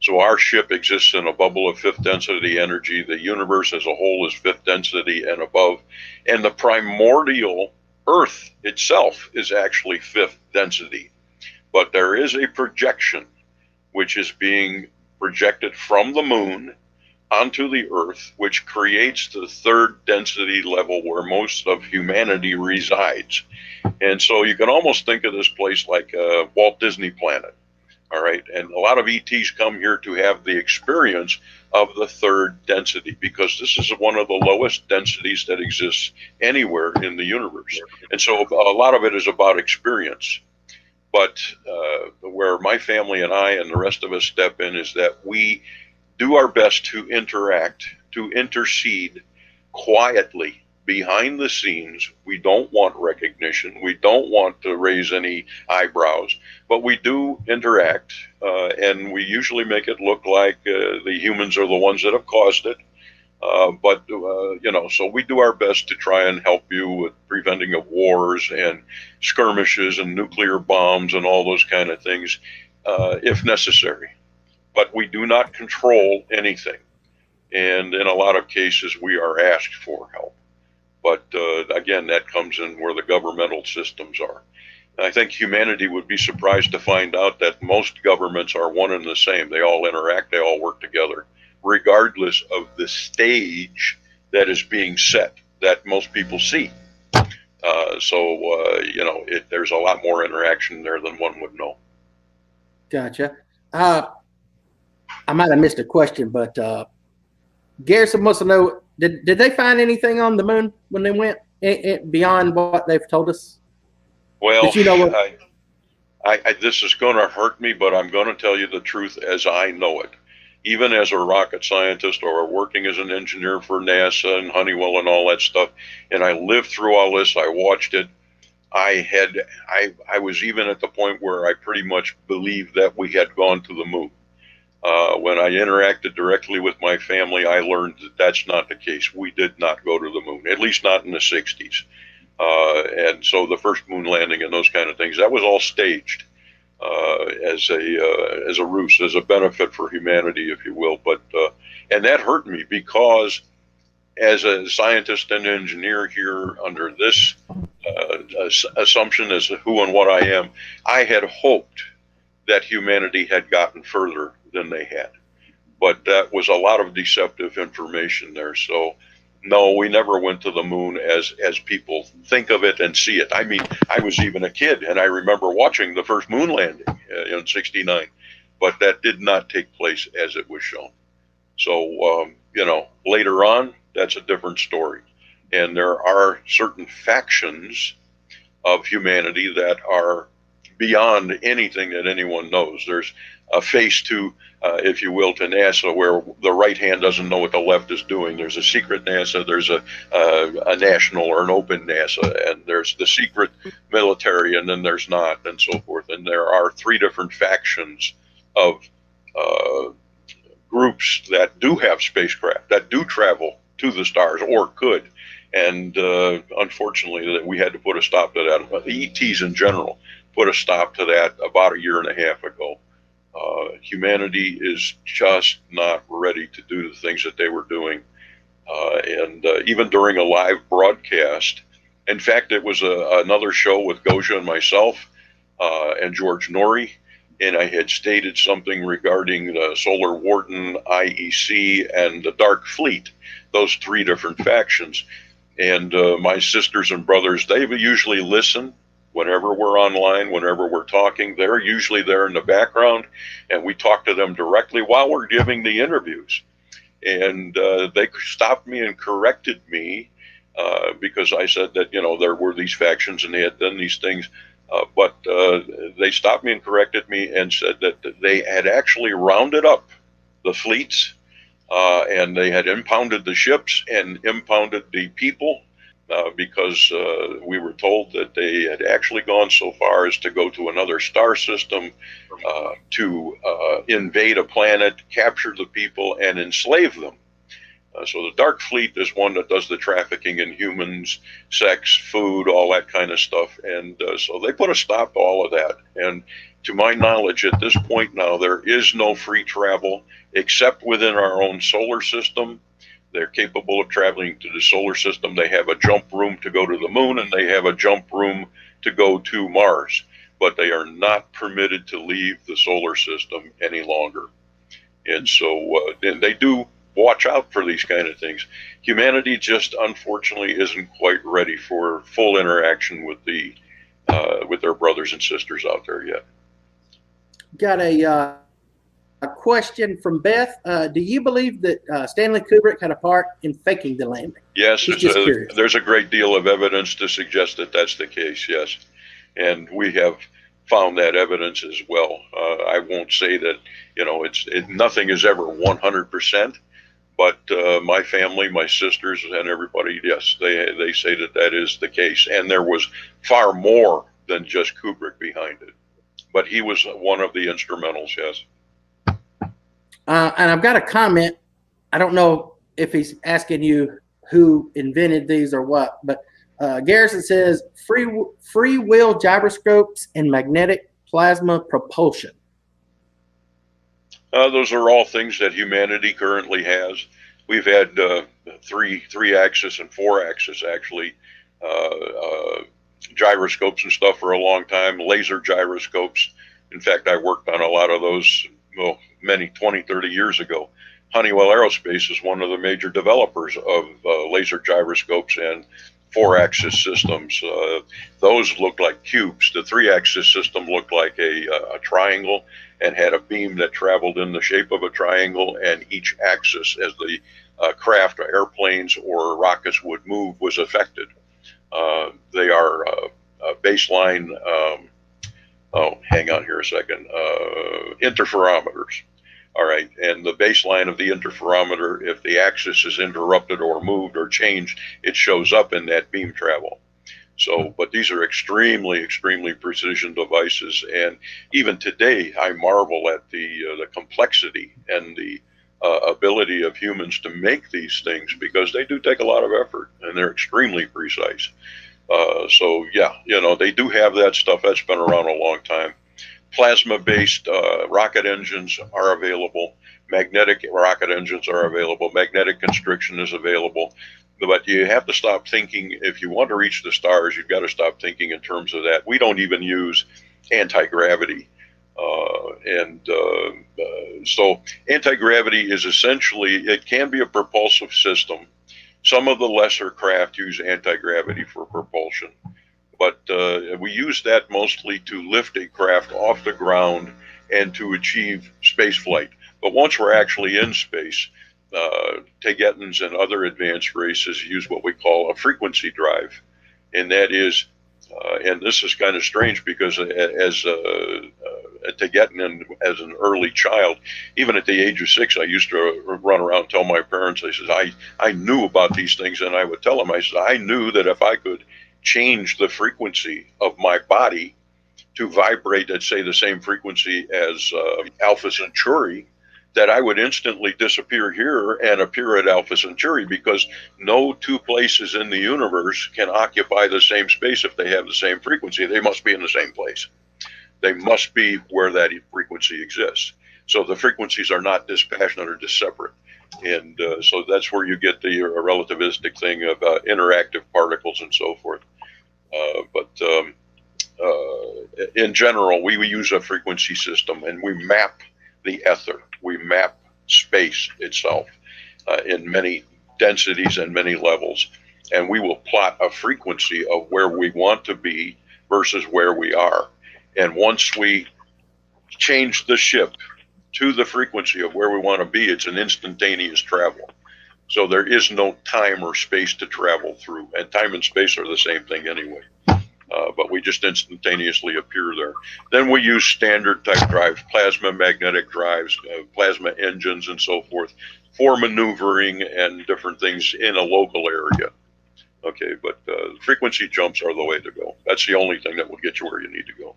C: So our ship exists in a bubble of fifth density energy. The universe as a whole is fifth density and above. And the primordial Earth itself is actually fifth density. But there is a projection which is being projected from the moon onto the Earth, which creates the third density level where most of humanity resides. And so you can almost think of this place like a Walt Disney planet. All right. And a lot of ETs come here to have the experience of the third density, because this is one of the lowest densities that exists anywhere in the universe. And so a lot of it is about experience. But where my family and I and the rest of us step in is that we do our best to interact, to intercede quietly behind the scenes. We don't want recognition. We don't want to raise any eyebrows, but we do interact, and we usually make it look like the humans are the ones that have caused it. So we do our best to try and help you with preventing of wars and skirmishes and nuclear bombs and all those kind of things, if necessary. But we do not control anything. And in a lot of cases, we are asked for help. But again, that comes in where the governmental systems are. And I think humanity would be surprised to find out that most governments are one and the same. They all interact, they all work together, regardless of the stage that is being set that most people see. There's a lot more interaction there than one would know.
A: Gotcha. I might have missed a question, but Garrison wants to know, did they find anything on the moon when they went beyond what they've told us?
C: Well,
A: you know
C: this is going to hurt me, but I'm going to tell you the truth as I know it. Even as a rocket scientist or working as an engineer for NASA and Honeywell and all that stuff, and I lived through all this, I watched it. I was even at the point where I pretty much believed that we had gone to the moon. When I interacted directly with my family, I learned that that's not the case. We did not go to the moon, at least not in the 60s. And so the first moon landing and those kind of things, that was all staged as a ruse, as a benefit for humanity, if you will. But and that hurt me, because as a scientist and engineer here under this assumption as to who and what I am, I had hoped that humanity had gotten further than they had. But that was a lot of deceptive information there. So no, we never went to the moon as people think of it and see it. I mean, I was even a kid, and I remember watching the first moon landing in '69, but that did not take place as it was shown. So, later on, that's a different story. And there are certain factions of humanity that are beyond anything that anyone knows. There's a face to, if you will, to NASA, where the right hand doesn't know what the left is doing. There's a secret NASA, there's a national or an open NASA, and there's the secret military, and then there's not, and so forth. And there are three different factions of groups that do have spacecraft, that do travel to the stars, or could. And unfortunately, we had to put a stop to that. The ETs in general put a stop to that about a year and a half ago. Humanity is just not ready to do the things that they were doing. And even during a live broadcast, in fact, it was another show with Goja and myself and George Norrie, and I had stated something regarding the Solar Warden, IEC, and the Dark Fleet, those three different factions. And my sisters and brothers, they usually listen Whenever we're online, whenever we're talking, they're usually there in the background, and we talk to them directly while we're giving the interviews. And they stopped me and corrected me because I said that, there were these factions and they had done these things. But they stopped me and corrected me and said that they had actually rounded up the fleets and they had impounded the ships and impounded the people because we were told that they had actually gone so far as to go to another star system to invade a planet, capture the people, and enslave them. So the Dark Fleet is one that does the trafficking in humans, sex, food, all that kind of stuff. And so they put a stop to all of that. And to my knowledge, at this point now, there is no free travel except within our own solar system. They're capable of traveling to the solar system. They have a jump room to go to the moon, and they have a jump room to go to Mars. But they are not permitted to leave the solar system any longer. And so they do watch out for these kind of things. Humanity just unfortunately isn't quite ready for full interaction with their brothers and sisters out there yet.
A: Got a question from Beth. Do you believe that Stanley Kubrick had a part in faking the landing?
C: Yes, there's a great deal of evidence to suggest that that's the case, yes. And we have found that evidence as well. I won't say that, nothing is ever 100%. But my family, my sisters, and everybody, yes, they say that is the case. And there was far more than just Kubrick behind it. But he was one of the instrumentals, yes.
A: And I've got a comment. I don't know if he's asking you who invented these or what, but Garrison says free wheel gyroscopes and magnetic plasma propulsion.
C: Those are all things that humanity currently has. We've had three-axis and four-axis, actually, gyroscopes and stuff for a long time, laser gyroscopes. In fact, I worked on a lot of those, many 20, 30 years ago. Honeywell Aerospace is one of the major developers of laser gyroscopes and four-axis systems. Those look like cubes. The three-axis system looked like a triangle and had a beam that traveled in the shape of a triangle, and each axis, as the craft or airplanes or rockets would move, was affected. They are baseline, hang on here a second, interferometers. All right, and the baseline of the interferometer, if the axis is interrupted or moved or changed, it shows up in that beam travel. So, but these are extremely, extremely precision devices, and even today, I marvel at the complexity and the ability of humans to make these things, because they do take a lot of effort and they're extremely precise. So, yeah, they do have that stuff. That's been around a long time. Plasma-based rocket engines are available. Magnetic rocket engines are available. Magnetic constriction is available. But you have to stop thinking, if you want to reach the stars, you've got to stop thinking in terms of that. We don't even use anti-gravity. So anti-gravity is essentially, it can be a propulsive system. Some of the lesser craft use anti-gravity for propulsion. But we use that mostly to lift a craft off the ground and to achieve space flight. But once we're actually in space, Tegetans and other advanced races use what we call a frequency drive. And that is, and this is kind of strange, because as a Tegetan and as an early child, even at the age of 6, I used to run around and tell my parents, I knew about these things, and I would tell them, I said, I knew that if I could change the frequency of my body to vibrate at, say, the same frequency as Alpha Centauri, that I would instantly disappear here and appear at Alpha Centauri, because no two places in the universe can occupy the same space if they have the same frequency. They must be in the same place. They must be where that frequency exists. So the frequencies are not dispassionate or disseparate. And so that's where you get the relativistic thing of interactive particles and so forth. But in general, we use a frequency system, and we map the ether. We map space itself in many densities and many levels. And we will plot a frequency of where we want to be versus where we are. And once we change the ship to the frequency of where we want to be, it's an instantaneous travel. So there is no time or space to travel through, and time and space are the same thing anyway. But we just instantaneously appear there. Then we use standard type drives, plasma magnetic drives, plasma engines, and so forth for maneuvering and different things in a local area. Okay, but frequency jumps are the way to go. That's the only thing that will get you where you need to go.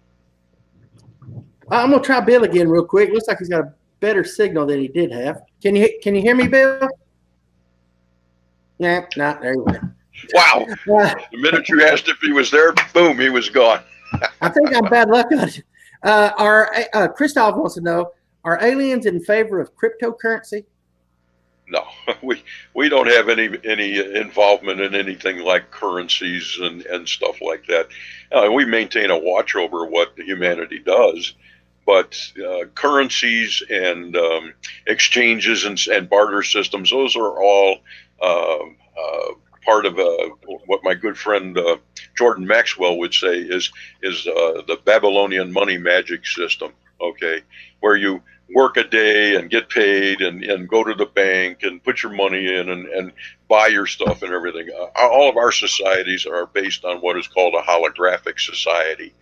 A: I'm gonna try Bill again real quick. Looks like he's got a better signal than he did have. Can you hear me, Bill? Yeah, no, there you go.
C: Wow. The minute you asked if he was there, boom, he was gone.
A: I think I'm bad luck on it. Christoph wants to know, are aliens in favor of cryptocurrency?
C: No, we don't have any involvement in anything like currencies and stuff like that. We maintain a watch over what humanity does, but currencies and exchanges and barter systems, those are all part of what my good friend Jordan Maxwell would say is the Babylonian money magic system. Okay, where you work a day and get paid and go to the bank and put your money in and buy your stuff and everything. All of our societies are based on what is called a holographic society.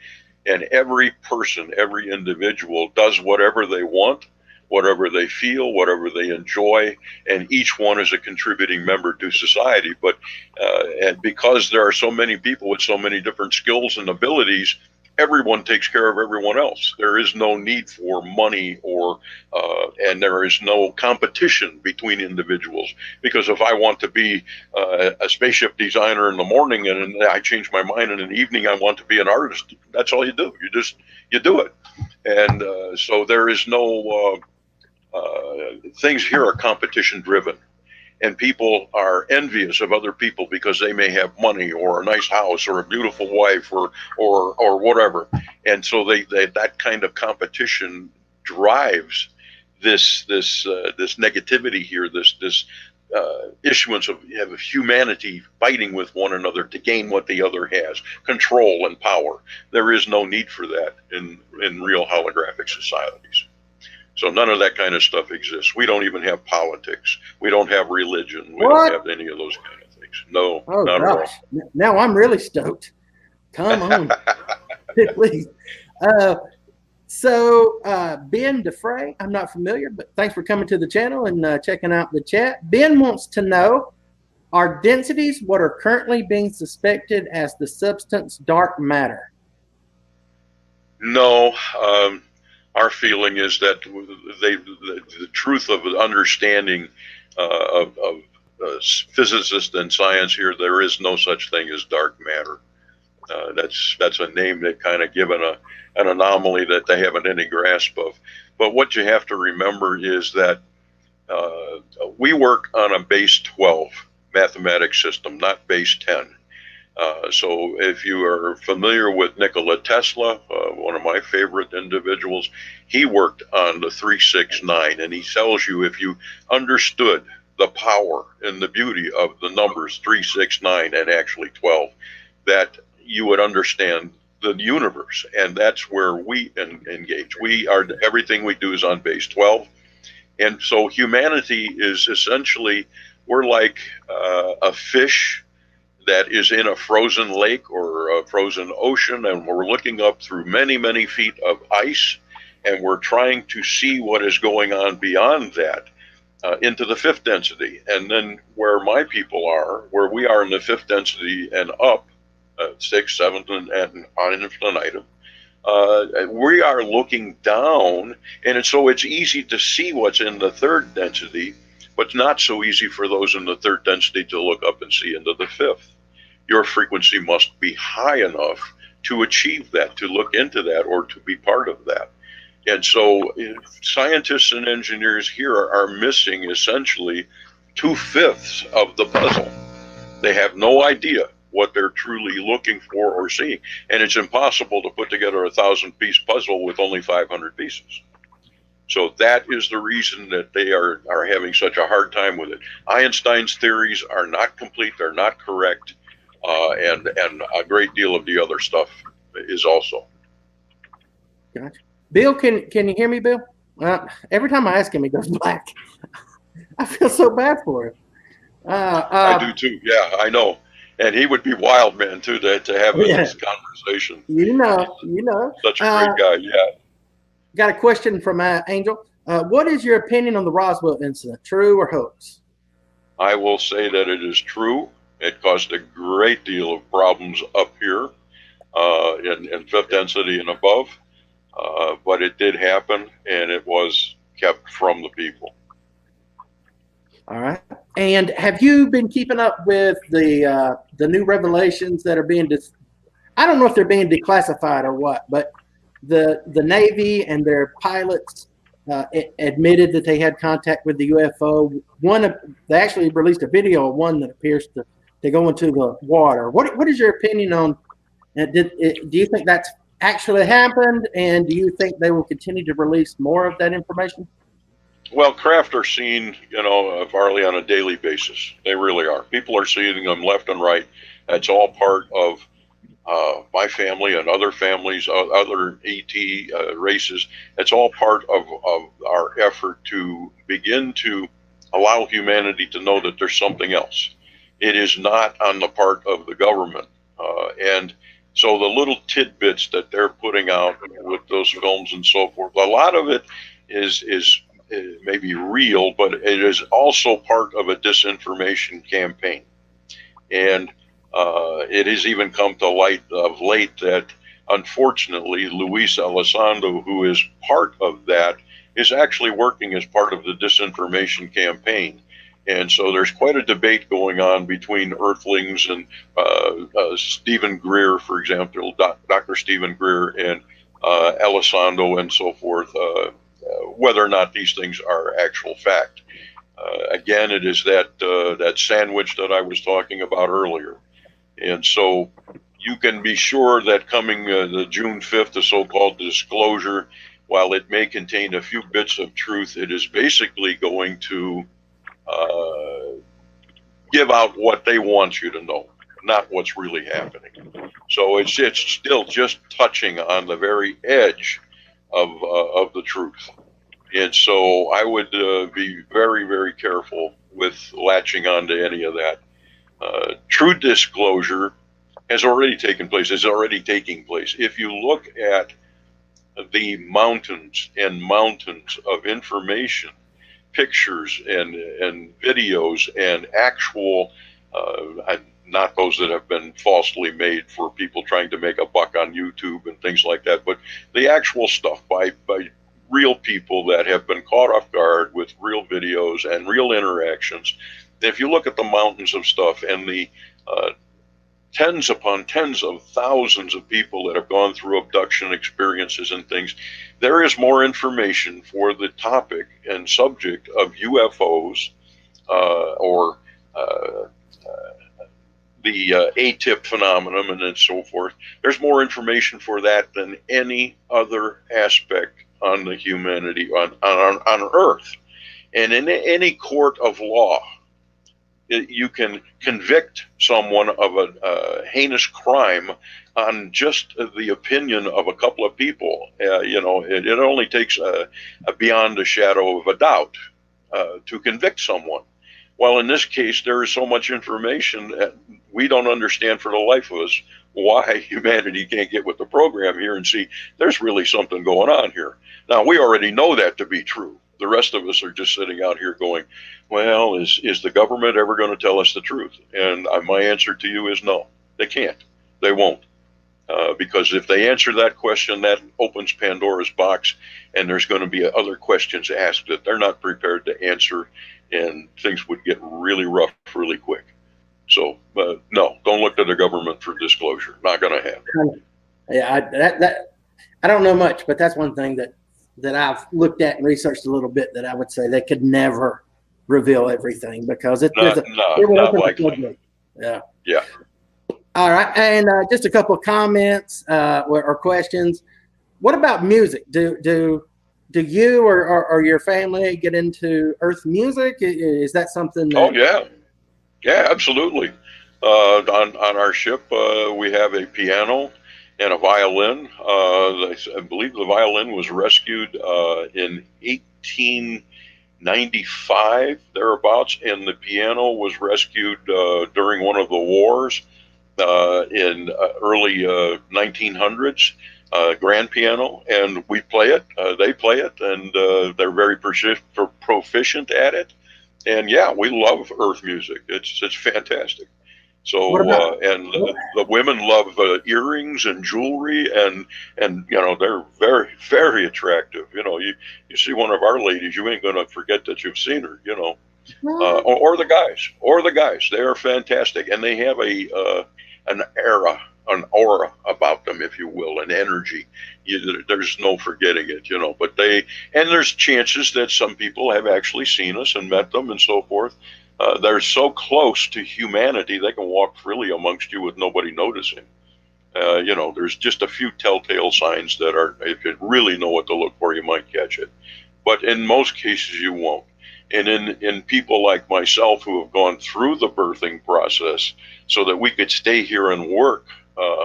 C: And every person, every individual does whatever they want, whatever they feel, whatever they enjoy, and each one is a contributing member to society. But and because there are so many people with so many different skills and abilities, everyone takes care of everyone else. There is no need for money and there is no competition between individuals. Because if I want to be a spaceship designer in the morning and I change my mind in the evening, I want to be an artist, that's all you do. You do it. And so there is no, things here are competition driven. And people are envious of other people because they may have money or a nice house or a beautiful wife or whatever. And so they that kind of competition drives this negativity here, this issuance of humanity fighting with one another to gain what the other has, control and power. There is no need for that in real holographic societies. So none of that kind of stuff exists. We don't even have politics. We don't have religion. We don't have any of those kind of things. No, not at all.
A: Now I'm really stoked. Come on, please. So Ben DeFrey, I'm not familiar, but thanks for coming to the channel and checking out the chat. Ben wants to know, are densities what are currently being suspected as the substance dark matter?
C: No. Our feeling is that the truth of the understanding of physicists and science here, there is no such thing as dark matter. That's a name they've kind of given an anomaly that they haven't any grasp of. But what you have to remember is that we work on a base 12 mathematics system, not base 10. So if you are familiar with Nikola Tesla, one of my favorite individuals, he worked on the 369, and he tells you if you understood the power and the beauty of the numbers 369 and actually 12, that you would understand the universe. And that's where we engage. Everything we do is on base 12. And so humanity is essentially, we're like a fish that is in a frozen lake or a frozen ocean, and we're looking up through many, many feet of ice, and we're trying to see what is going on beyond that into the fifth density. And then where my people are, where we are in the fifth density and up, 6th, 7th, and on infinitum, we are looking down, and so it's easy to see what's in the third density, but not so easy for those in the third density to look up and see into the fifth. Your frequency must be high enough to achieve that, to look into that, or to be part of that. And so scientists and engineers here are missing essentially 2/5 of the puzzle. They have no idea what they're truly looking for or seeing. And it's impossible to put together a 1,000-piece puzzle with only 500 pieces. So that is the reason that they are having such a hard time with it. Einstein's theories are not complete, they're not correct, and a great deal of the other stuff is also.
A: Gotcha. Bill, can you hear me, Bill? Every time I ask him, he goes black. I feel so bad for him.
C: I do too. Yeah, I know. And he would be wild, man, too, to have
A: Yeah.
C: this conversation.
A: You know.
C: Such a great guy. Yeah.
A: Got a question from Angel. What is your opinion on the Roswell incident? True or hoax?
C: I will say that it is true. It caused a great deal of problems up here in fifth density and above. But it did happen, and it was kept from the people.
A: All right. And have you been keeping up with the new revelations that are being I don't know if they're being declassified or what, but the Navy and their pilots admitted that they had contact with the UFO. They actually released a video of one that appears to go into the water. What is your opinion on? Do you think that's actually happened, and do you think they will continue to release more of that information?
C: Well, craft are seen, Farley, on a daily basis. They really are. People are seeing them left and right. That's all part of my family and other families, other ET races. It's all part of our effort to begin to allow humanity to know that there's something else. It is not on the part of the government. And so the little tidbits that they're putting out with those films and so forth, a lot of it is maybe real, but it is also part of a disinformation campaign. And it has even come to light of late that, unfortunately, Luis Elizondo, who is part of that, is actually working as part of the disinformation campaign. And so there's quite a debate going on between Earthlings and Stephen Greer, for example, Dr. Stephen Greer and Elizondo and so forth, whether or not these things are actual fact. Again, it is that sandwich that I was talking about earlier. And so you can be sure that coming the June 5th, the so-called disclosure, while it may contain a few bits of truth, it is basically going to give out what they want you to know, not what's really happening. So it's still just touching on the very edge of the truth. And so I would be very, very careful with latching on to any of that. True disclosure has already taken place, is already taking place. If you look at the mountains and mountains of information, pictures and videos and actual, not those that have been falsely made for people trying to make a buck on YouTube and things like that, but the actual stuff by real people that have been caught off guard with real videos and real interactions. If you look at the mountains of stuff and the tens upon tens of thousands of people that have gone through abduction experiences and things, there is more information for the topic and subject of UFOs or the ATIP phenomenon and so forth. There's more information for that than any other aspect on the humanity on Earth. And in any court of law, you can convict someone of a heinous crime on just the opinion of a couple of people. It only takes a beyond a shadow of a doubt to convict someone. Well, in this case, there is so much information that we don't understand for the life of us why humanity can't get with the program here and see there's really something going on here. Now, we already know that to be true. The rest of us are just sitting out here going, well, is the government ever going to tell us the truth? And my answer to you is no, they can't. They won't. Because if they answer that question, that opens Pandora's box, and there's going to be other questions asked that they're not prepared to answer, and things would get really rough really quick. So, no, don't look to the government for disclosure. Not going to happen.
A: Yeah, I don't know much, but that's one thing that I've looked at and researched a little bit that I would say they could never reveal everything because it would open the floodgate. Yeah.
C: Yeah.
A: All right, and just a couple of comments or questions. What about music? Do you or your family get into Earth music? Is that something that?
C: Oh yeah, absolutely. On our ship, we have a piano and a violin. I believe the violin was rescued in 1895 thereabouts, and the piano was rescued during one of the wars in early 1900s. Grand piano, and we play it. They play it, and they're very proficient at it. And yeah, we love earth music. It's fantastic.
A: What
C: So
A: about
C: and the women love earrings and jewelry, and you know they're very attractive. You know, you see one of our ladies, you ain't gonna forget that you've seen her. You know, or the guys, they are fantastic, and they have an aura about them, if you will, an energy. There's no forgetting it, you know. But and there's chances that some people have actually seen us and met them and so forth. They're so close to humanity, they can walk freely amongst you with nobody noticing. You know, there's just a few telltale signs that are, if you really know what to look for, you might catch it. But in most cases, you won't. And in people like myself who have gone through the birthing process so that we could stay here and work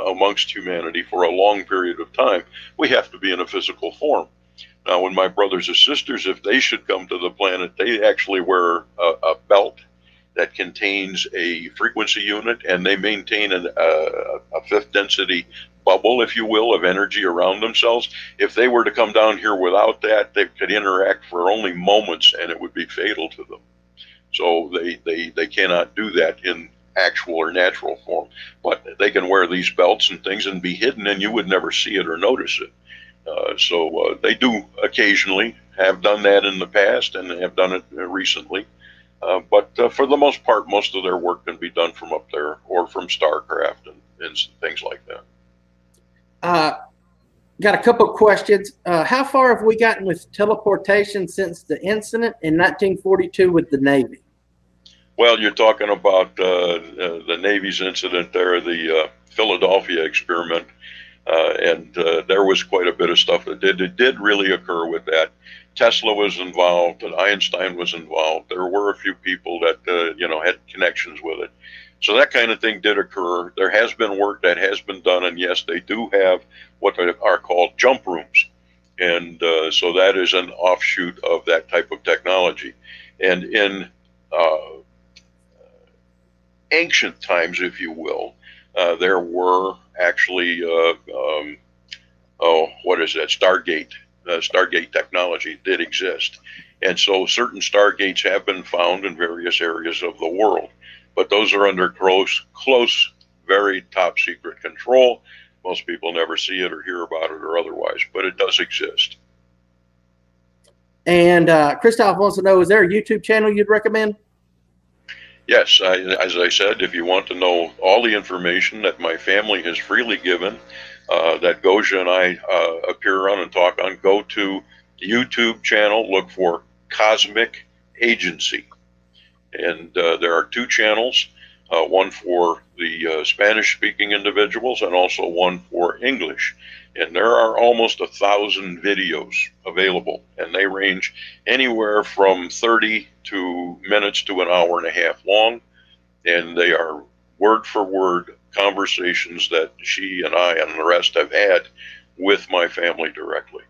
C: amongst humanity for a long period of time, we have to be in a physical form. Now, when my brothers and sisters, if they should come to the planet, they actually wear a belt that contains a frequency unit, and they maintain a fifth density bubble, if you will, of energy around themselves. If they were to come down here without that, they could interact for only moments, and it would be fatal to them. So they cannot do that in actual or natural form. But they can wear these belts and things and be hidden, and you would never see it or notice it. So they do occasionally have done that in the past and have done it recently. But for the most part, most of their work can be done from up there or from StarCraft and things like that.
A: Got a couple of questions. How far have we gotten with teleportation since the incident in 1942 with the Navy?
C: Well, you're talking about the Navy's incident there, the Philadelphia experiment. And there was quite a bit of stuff that did really occur with that. Tesla was involved, and Einstein was involved. There were a few people that had connections with it. So that kind of thing did occur. There has been work that has been done, and yes, they do have what are called jump rooms, and so that is an offshoot of that type of technology. And in ancient times, if you will, there were actually what is that? Stargate technology did exist, and so certain stargates have been found in various areas of the world, but those are under close, very top secret control. Most people never see it or hear about it or otherwise, but it does exist.
A: And Christoph wants to know: is there a YouTube channel you'd recommend?
C: Yes, as I said, if you want to know all the information that my family has freely given, that Gosia and I appear on and talk on, go to the YouTube channel, look for Cosmic Agency. And there are two channels, one for the Spanish-speaking individuals and also one for English. And there are almost 1,000 videos available, and they range anywhere from 30 minutes to an hour and a half long. And they are word for word conversations that she and I and the rest have had with my family directly.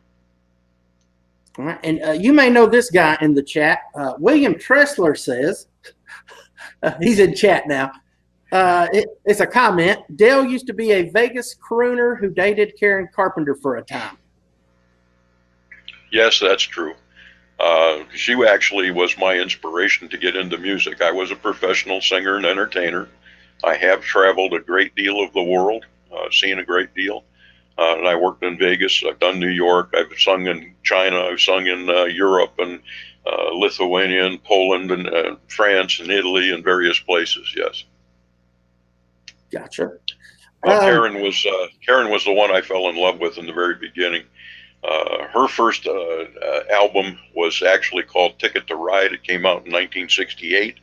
A: All right. And you may know this guy in the chat. William Tressler says, he's in chat now. It's a comment. Dale used to be a Vegas crooner who dated Karen Carpenter for a time.
C: Yes, that's true. She actually was my inspiration to get into music. I was a professional singer and entertainer. I have traveled a great deal of the world, seen a great deal. And I worked in Vegas. I've done New York. I've sung in China. I've sung in Europe and Lithuania and Poland and France and Italy and various places. Yes.
A: Gotcha.
C: Karen was the one I fell in love with in the very beginning. Her first album was actually called Ticket to Ride. It came out in 1968,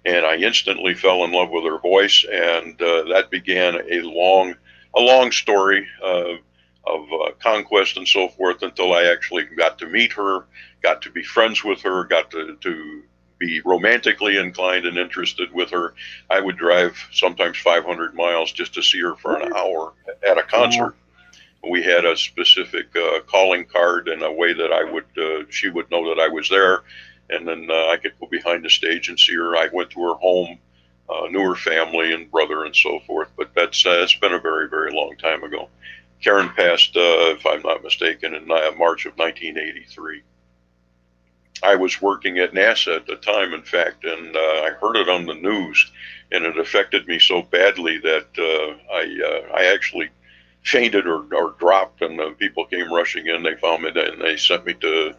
C: and I instantly fell in love with her voice, and that began a long story of conquest and so forth until I actually got to meet her, got to be friends with her, got to be romantically inclined and interested with her. I would drive sometimes 500 miles just to see her for an hour at a concert. We had a specific calling card and a way that she would know that I was there, and then I could go behind the stage and see her. I went to her home, knew her family and brother and so forth. But it's been a very, very long time ago. Karen passed, if I'm not mistaken, in March of 1983. I was working at NASA at the time, in fact, and I heard it on the news, and it affected me so badly that I actually fainted or dropped, and people came rushing in. They found me, and they sent me to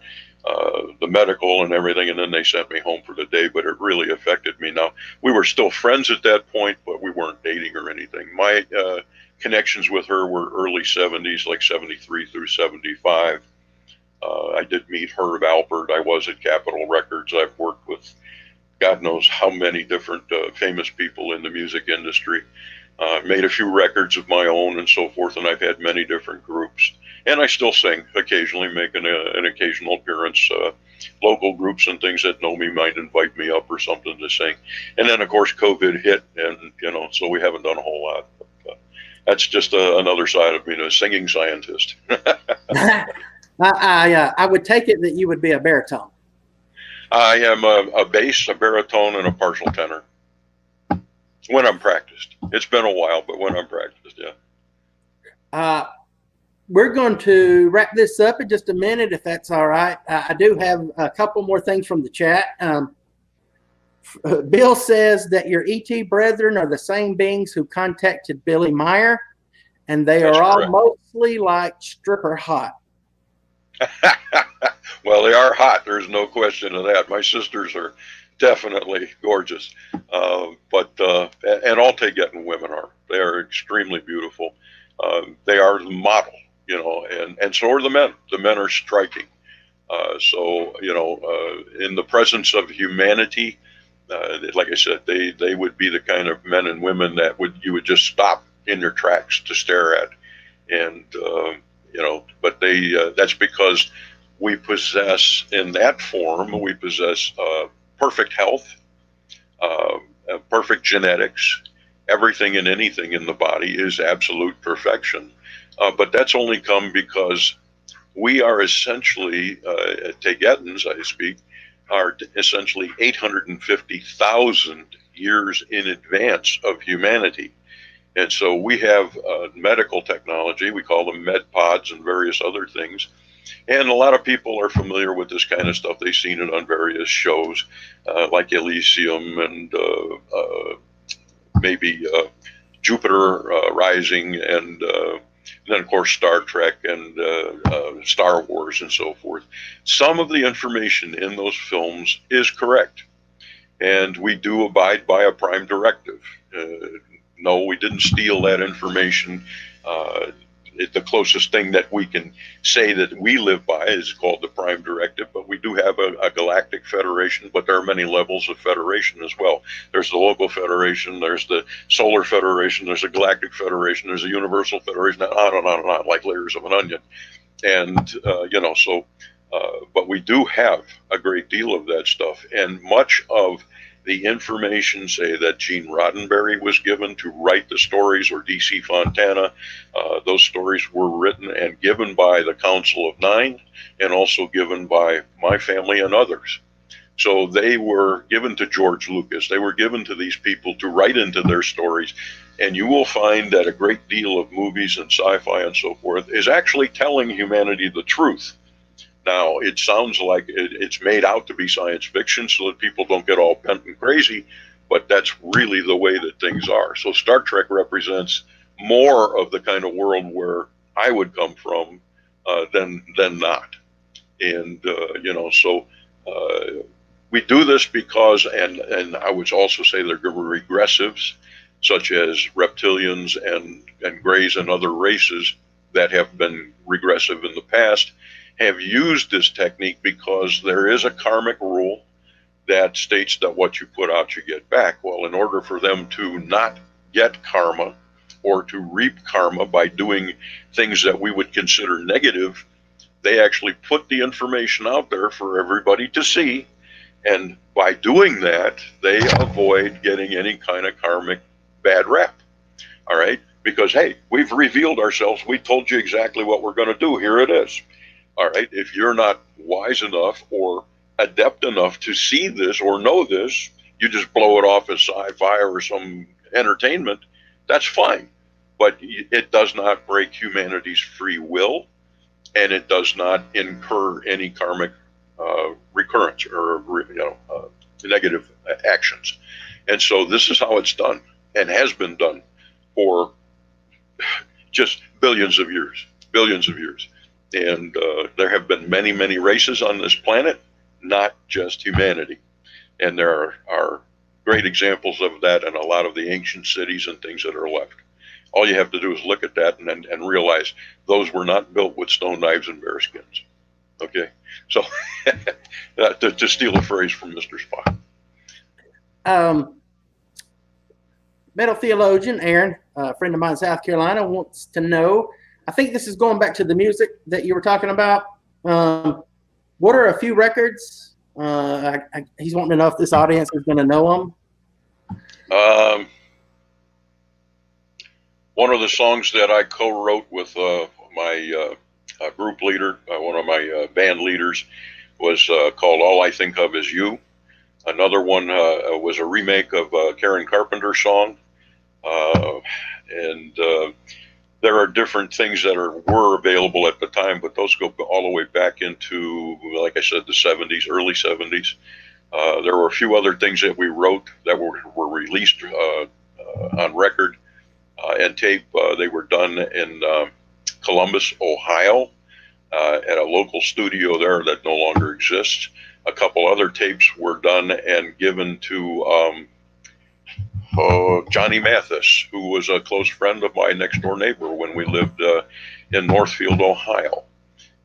C: the medical and everything, and then they sent me home for the day. But it really affected me. Now, we were still friends at that point, but we weren't dating or anything. My connections with her were early 70s, like 73 through 75. I did meet Herb Alpert. I was at Capitol Records. I've worked with God knows how many different famous people in the music industry. Made a few records of my own and so forth, and I've had many different groups. And I still sing occasionally, make an occasional appearance. Local groups and things that know me might invite me up or something to sing. And then, of course, COVID hit, and so we haven't done a whole lot. But, that's just another side of being a singing scientist.
A: I would take it that you would be a baritone.
C: I am a bass, a baritone, and a partial tenor. When I'm practiced. It's been a while, but when I'm practiced, yeah.
A: We're going to wrap this up in just a minute, if that's all right. I do have a couple more things from the chat. Bill says that your ET brethren are the same beings who contacted Billy Meyer, and they are all mostly like stripper hot.
C: Well, they are hot. There's no question of that. My sisters are definitely gorgeous. And all Taygeten women are. They are extremely beautiful. They are the model, and so are the men. The men are striking. In the presence of humanity, like I said, they would be the kind of men and women that you would just stop in their tracks to stare at. And, but that's because we possess, in that form, we possess perfect health, perfect genetics. Everything and anything in the body is absolute perfection. But that's only come because we are essentially, Taygetans, I speak, are essentially 850,000 years in advance of humanity. And so we have medical technology. We call them med pods and various other things. And a lot of people are familiar with this kind of stuff. They've seen it on various shows like Elysium and maybe Jupiter Rising, and then, of course, Star Trek and Star Wars and so forth. Some of the information in those films is correct. And we do abide by a prime directive. No, we didn't steal that information. The closest thing that we can say that we live by is called the Prime Directive, but we do have a galactic federation, but there are many levels of federation as well. There's the local federation, there's the solar federation, there's a galactic federation, there's a universal federation, on and on and on, like layers of an onion. And, but we do have a great deal of that stuff, and much of the information, say, that Gene Roddenberry was given to write the stories, or D.C. Fontana, those stories were written and given by the Council of Nine, and also given by my family and others. So they were given to George Lucas. They were given to these people to write into their stories. And you will find that a great deal of movies and sci-fi and so forth is actually telling humanity the truth. Now, it sounds like it's made out to be science fiction so that people don't get all bent and crazy, but that's really the way that things are. So Star Trek represents more of the kind of world where I would come from than not. And, we do this because, and I would also say there are regressives, such as reptilians and greys and other races that have been regressive in the past, have used this technique because there is a karmic rule that states that what you put out, you get back. Well, in order for them to not get karma or to reap karma by doing things that we would consider negative, they actually put the information out there for everybody to see. And by doing that, they avoid getting any kind of karmic bad rap. All right. because, hey, we've revealed ourselves. We told you exactly what we're going to do. Here it is. All right. If you're not wise enough or adept enough to see this or know this, you just blow it off as sci-fi or some entertainment. That's fine. But it does not break humanity's free will, and it does not incur any karmic recurrence or negative actions. And so this is how it's done and has been done for just billions of years. And there have been many, many races on this planet, not just humanity. And there are great examples of that in a lot of the ancient cities and things that are left. All you have to do is look at that and realize those were not built with stone knives and bear skins. Okay, so to steal a phrase from Mr. Spock.
A: Metal theologian Aaron, a friend of mine in South Carolina, wants to know, I think this is going back to the music that you were talking about. What are a few records? He's wanting to know if this audience is going to know them.
C: One of the songs that I co-wrote with my group leader, one of my band leaders, was called All I Think Of Is You. Another one was a remake of Karen Carpenter's song. And there are different things that were available at the time, but those go all the way back into, like I said, the 70s, early 70s. There were a few other things that we wrote that were released on record and tape. They were done in Columbus, Ohio, at a local studio there that no longer exists. A couple other tapes were done and given to Johnny Mathis, who was a close friend of my next door neighbor when we lived in Northfield, Ohio.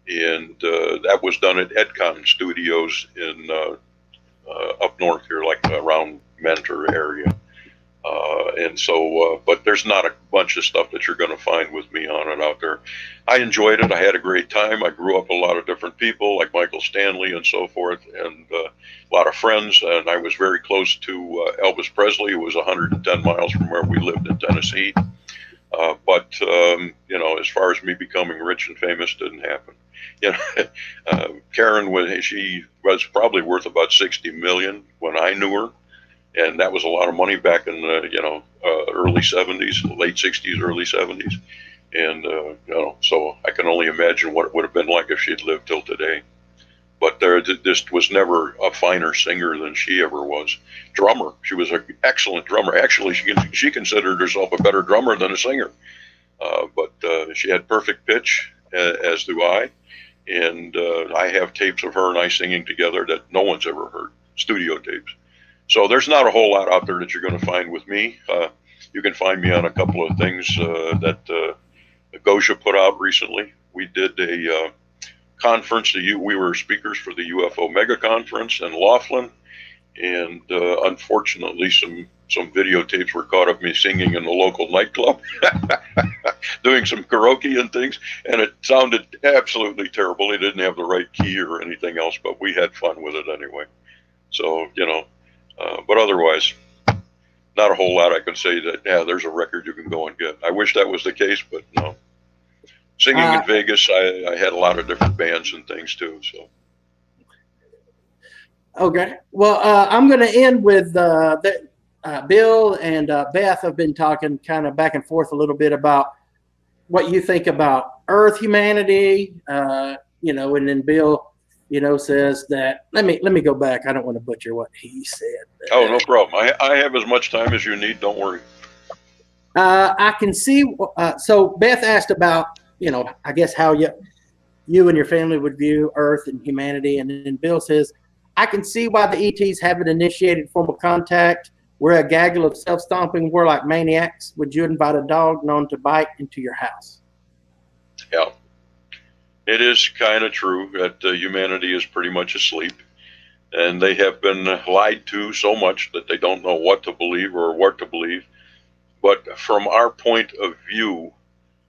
C: And that was done at Edcon Studios in up north here, like around Mentor area. And so, but there's not a bunch of stuff that you're going to find with me on it out there. I enjoyed it. I had a great time. I grew up with a lot of different people like Michael Stanley and so forth, and a lot of friends. And I was very close to Elvis Presley, who was 110 miles from where we lived in Tennessee. But as far as me becoming rich and famous, didn't happen. Karen she was probably worth about $60 million when I knew her. And that was a lot of money back in the, early 70s, late 60s, early 70s. And, so I can only imagine what it would have been like if she'd lived till today. But there just was never a finer singer than she ever was. Drummer. She was an excellent drummer. Actually, she considered herself a better drummer than a singer. But she had perfect pitch, as do I. And I have tapes of her and I singing together that no one's ever heard, studio tapes. So there's not a whole lot out there that you're going to find with me. You can find me on a couple of things that Gosha put out recently. We did a conference. We were speakers for the UFO Mega Conference in Laughlin. And unfortunately, some videotapes were caught of me singing in the local nightclub, doing some karaoke and things. And it sounded absolutely terrible. They didn't have the right key or anything else, but we had fun with it anyway. So, but otherwise, not a whole lot I can say that, there's a record you can go and get. I wish that was the case, but no. Singing in Vegas, I had a lot of different bands and things too. So.
A: Okay. Well, I'm going to end with Bill and Beth have been talking kind of back and forth a little bit about what you think about Earth humanity, and then Bill says that, let me go back. I don't want to butcher what he said.
C: Oh, no problem. I have as much time as you need. Don't worry.
A: I can see. So Beth asked about, I guess how you and your family would view Earth and humanity. And then Bill says, I can see why the ETs haven't initiated formal contact. We're a gaggle of self-stomping warlike maniacs. Would you invite a dog known to bite into your house?
C: Yeah. It is kind of true that humanity is pretty much asleep, and they have been lied to so much that they don't know what to believe or what to believe. But from our point of view,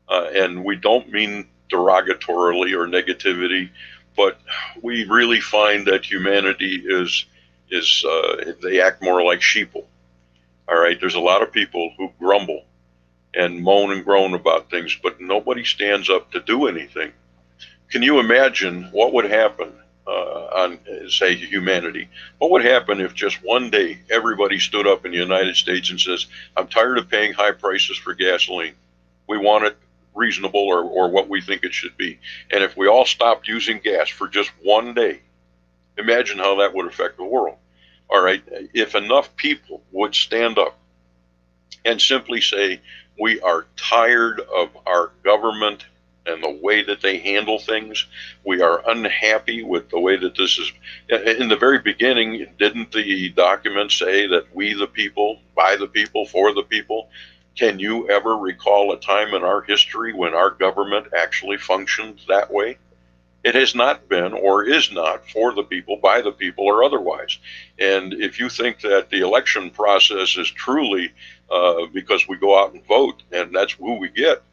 C: and we don't mean derogatorily or negativity, but we really find that humanity is they act more like sheeple. All right, there's a lot of people who grumble and moan and groan about things, but nobody stands up to do anything. Can you imagine what would happen on, say, humanity? What would happen if just one day everybody stood up in the United States and says, I'm tired of paying high prices for gasoline. We want it reasonable, or what we think it should be. And if we all stopped using gas for just one day, imagine how that would affect the world. All right, if enough people would stand up and simply say, we are tired of our government and the way that they handle things. We are unhappy with the way that this is. In the very beginning, didn't the document say that we the people, by the people, for the people? Can you ever recall a time in our history when our government actually functioned that way? It has not been, or is not, for the people, by the people, or otherwise. And if you think that the election process is truly because we go out and vote and that's who we get,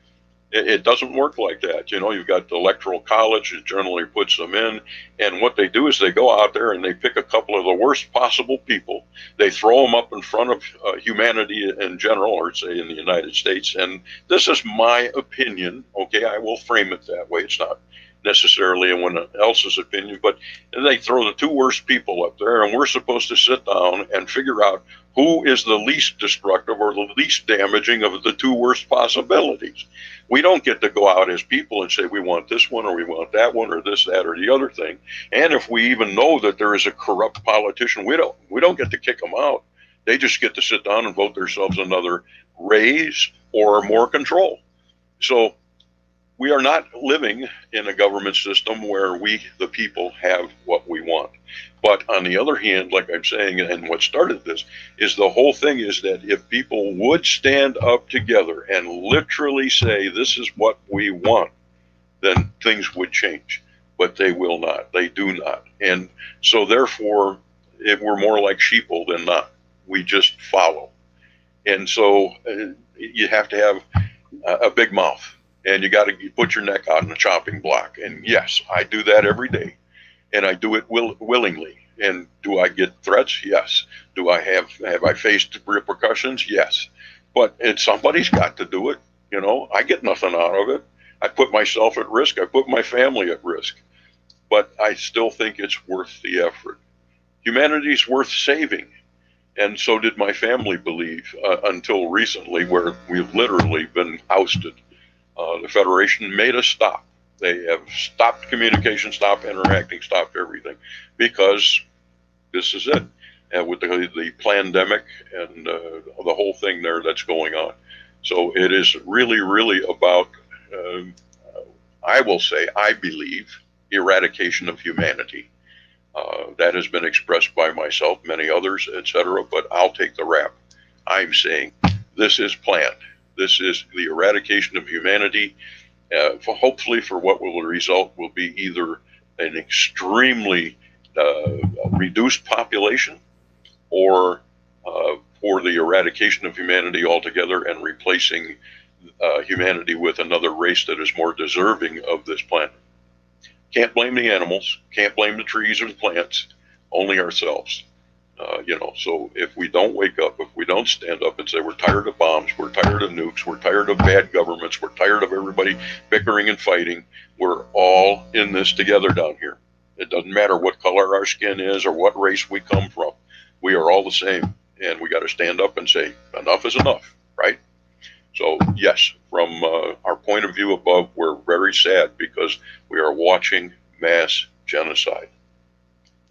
C: it doesn't work like that. You know, you've got the Electoral College, it generally puts them in, and what they do is they go out there and they pick a couple of the worst possible people. They throw them up in front of humanity in general, or say in the United States. And this is my opinion, okay? I will frame it that way. It's not necessarily anyone else's opinion, but they throw the two worst people up there, and we're supposed to sit down and figure out who is the least destructive or the least damaging of the two worst possibilities. We don't get to go out as people and say we want this one or we want that one or this, that, or the other thing. And if we even know that there is a corrupt politician, we don't get to kick them out. They just get to sit down and vote themselves another raise or more control. So we are not living in a government system where we, the people, have what we want. But on the other hand, like I'm saying, and what started this, is the whole thing is that if people would stand up together and literally say, this is what we want, then things would change. But they will not. They do not. And so therefore, we're more like sheeple than not. We just follow. And so you have to have a big mouth. And you got to put your neck out in the chopping block. And yes, I do that every day. And I do it willingly. And do I get threats? Yes. Do I have I faced repercussions? Yes. But somebody's got to do it. You know, I get nothing out of it. I put myself at risk. I put my family at risk. But I still think it's worth the effort. Humanity's worth saving. And so did my family believe until recently, where we've literally been ousted. The Federation made us stop. They have stopped communication, stopped interacting, stopped everything, because this is it. With the pandemic and the whole thing there that's going on. So it is really, really about, I will say, I believe, eradication of humanity. That has been expressed by myself, many others, etc., but I'll take the rap. I'm saying this is planned. This is the eradication of humanity. Hopefully, for what will result will be either an extremely reduced population, or for the eradication of humanity altogether and replacing humanity with another race that is more deserving of this planet. Can't blame the animals, can't blame the trees or the plants, only ourselves. So if we don't wake up, if we don't stand up and say we're tired of bombs, we're tired of nukes, we're tired of bad governments, we're tired of everybody bickering and fighting, we're all in this together down here. It doesn't matter what color our skin is or what race we come from. We are all the same, and we got to stand up and say enough is enough, right? So yes, from our point of view above, we're very sad because we are watching mass genocide,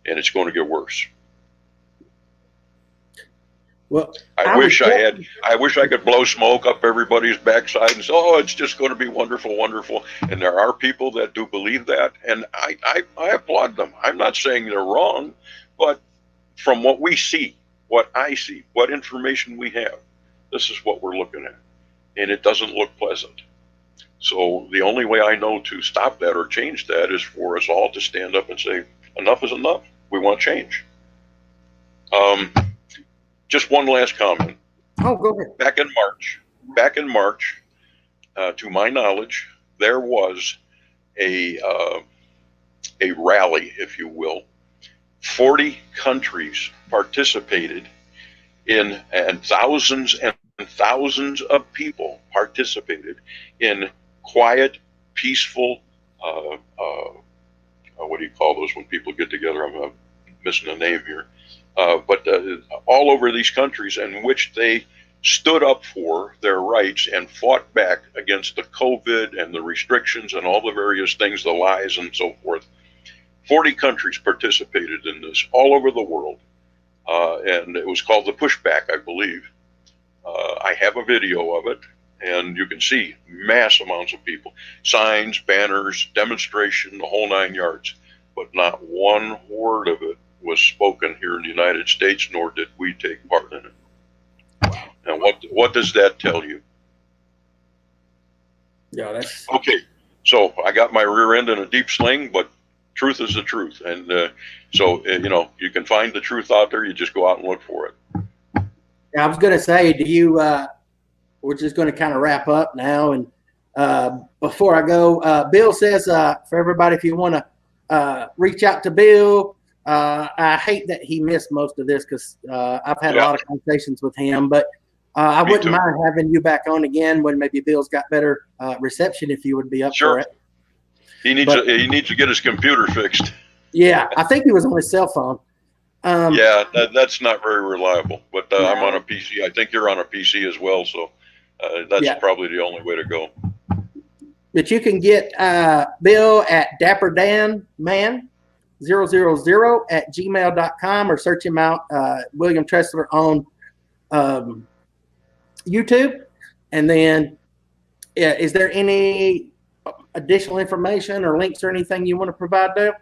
C: and it's going to get worse.
A: Well,
C: I wish I could blow smoke up everybody's backside and say, oh, it's just going to be wonderful, wonderful. And there are people that do believe that, and I applaud them. I'm not saying they're wrong, but from what we see, what I see, what information we have, this is what we're looking at. And it doesn't look pleasant. So the only way I know to stop that or change that is for us all to stand up and say, enough is enough. We want change. Just one last comment.
A: Oh, go ahead.
C: Back in March, to my knowledge, there was a rally, if you will. 40 countries participated in, and thousands and thousands of people participated in quiet, peaceful, what do you call those when people get together? I'm missing a name here. But all over these countries in which they stood up for their rights and fought back against the COVID and the restrictions and all the various things, the lies and so forth. 40 countries participated in this all over the world. And it was called the Pushback, I believe. I have a video of it, and you can see mass amounts of people, signs, banners, demonstration, the whole 9 yards. But not one word of it was spoken here in the United States, nor did we take part in it. And what does that tell you?
A: Yeah, that's
C: okay. So I got my rear end in a deep sling, but truth is the truth, and you can find the truth out there. You just go out and look for it.
A: I was going to say, do you? We're just going to kind of wrap up now, and before I go, Bill says for everybody, if you want to reach out to Bill. I hate that he missed most of this because I've had a lot of conversations with him, but I wouldn't mind having you back on again when maybe Bill's got better reception if you would be up for it.
C: He needs to get his computer fixed.
A: Yeah, I think he was on his cell phone.
C: That's not very reliable, but no. I'm on a PC. I think you're on a PC as well, so that's probably the only way to go.
A: But you can get Bill at dapperdan000@gmail.com or search him out, William Tressler on YouTube. And then, is there any additional information or links or anything you want to provide there?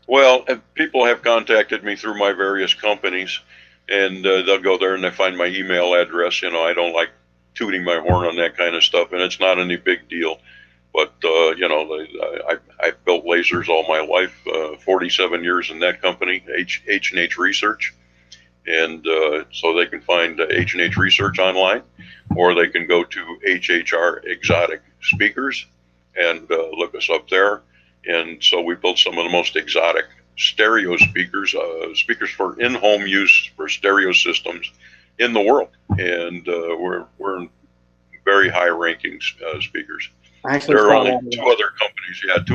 C: Well, people have contacted me through my various companies, and they'll go there and they find my email address. I don't like tooting my horn on that kind of stuff, and it's not any big deal. But, I've built lasers all my life, 47 years in that company, H&H Research. And so they can find H&H Research online, or they can go to HHR Exotic Speakers and look us up there. And so we built some of the most exotic stereo speakers, speakers for in-home use for stereo systems in the world. And we're in very high-ranking speakers. There are only two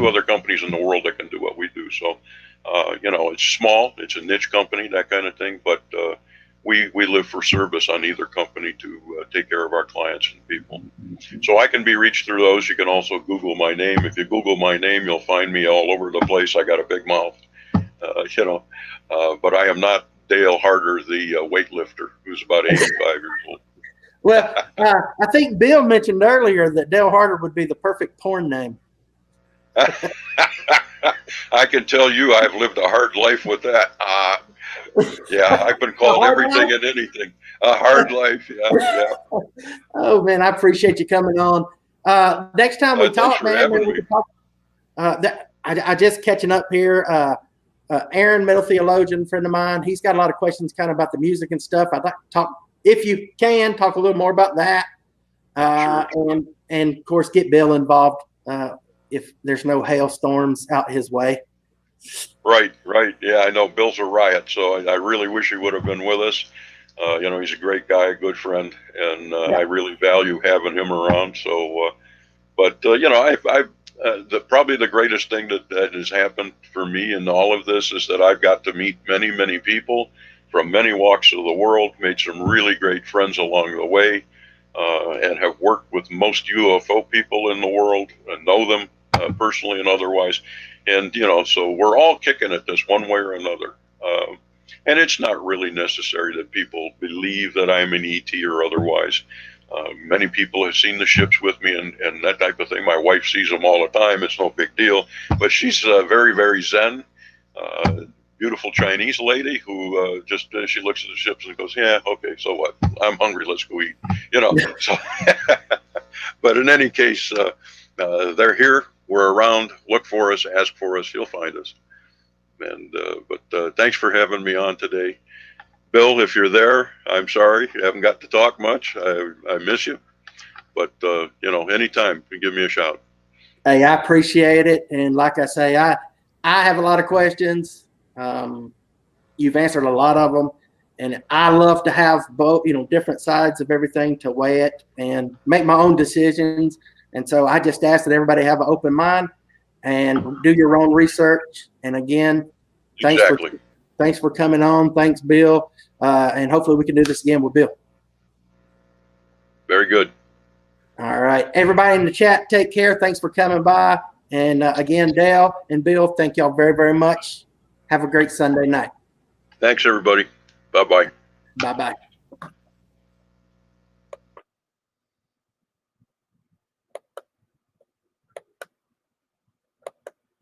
C: other companies in the world that can do what we do. So, it's small, it's a niche company, that kind of thing. But we live for service on either company to take care of our clients and people. So I can be reached through those. You can also Google my name. If you Google my name, you'll find me all over the place. I got a big mouth, but I am not Dale Harder, the weightlifter, who's about 85 years old.
A: Well, I think Bill mentioned earlier that Dale Harder would be the perfect porn name.
C: I can tell you I've lived a hard life with that. I've been called everything and anything. A hard life, yeah. Oh,
A: man, I appreciate you coming on. Next time we talk, man, we can talk. I just catching up here. Aaron, middle theologian, friend of mine, he's got a lot of questions kind of about the music and stuff. I'd like to talk, if you can, talk a little more about that. Sure. And of course, get Bill involved if there's no hailstorms out his way.
C: Right. Yeah, I know Bill's a riot, so I really wish he would have been with us. He's a great guy, a good friend, and I really value having him around. So, probably the greatest thing that has happened for me in all of this is that I've got to meet many, many people from many walks of the world, made some really great friends along the way, and have worked with most UFO people in the world and know them personally and otherwise. And, so we're all kicking at this one way or another. And it's not really necessary that people believe that I'm an ET or otherwise. Many people have seen the ships with me and that type of thing. My wife sees them all the time. It's no big deal. But she's very, very zen. Beautiful Chinese lady who she looks at the ships and goes, yeah, okay, so what? I'm hungry. Let's go eat. So, but in any case, they're here. We're around. Look for us. Ask for us. You'll find us. And but thanks for having me on today. Bill, if you're there, I'm sorry you haven't got to talk much. I miss you. But, anytime you give me a shout.
A: Hey, I appreciate it. And like I say, I have a lot of questions. You've answered a lot of them. And I love to have both, different sides of everything to weigh it and make my own decisions. And so I just ask that everybody have an open mind and do your own research. And again, thanks for coming on. Thanks, Bill. And hopefully we can do this again with Bill.
C: Very good.
A: All right. Everybody in the chat, take care. Thanks for coming by. And again, Dale and Bill, thank y'all very, very much. Have a great Sunday night.
C: Thanks, everybody. Bye-bye.
A: Bye-bye.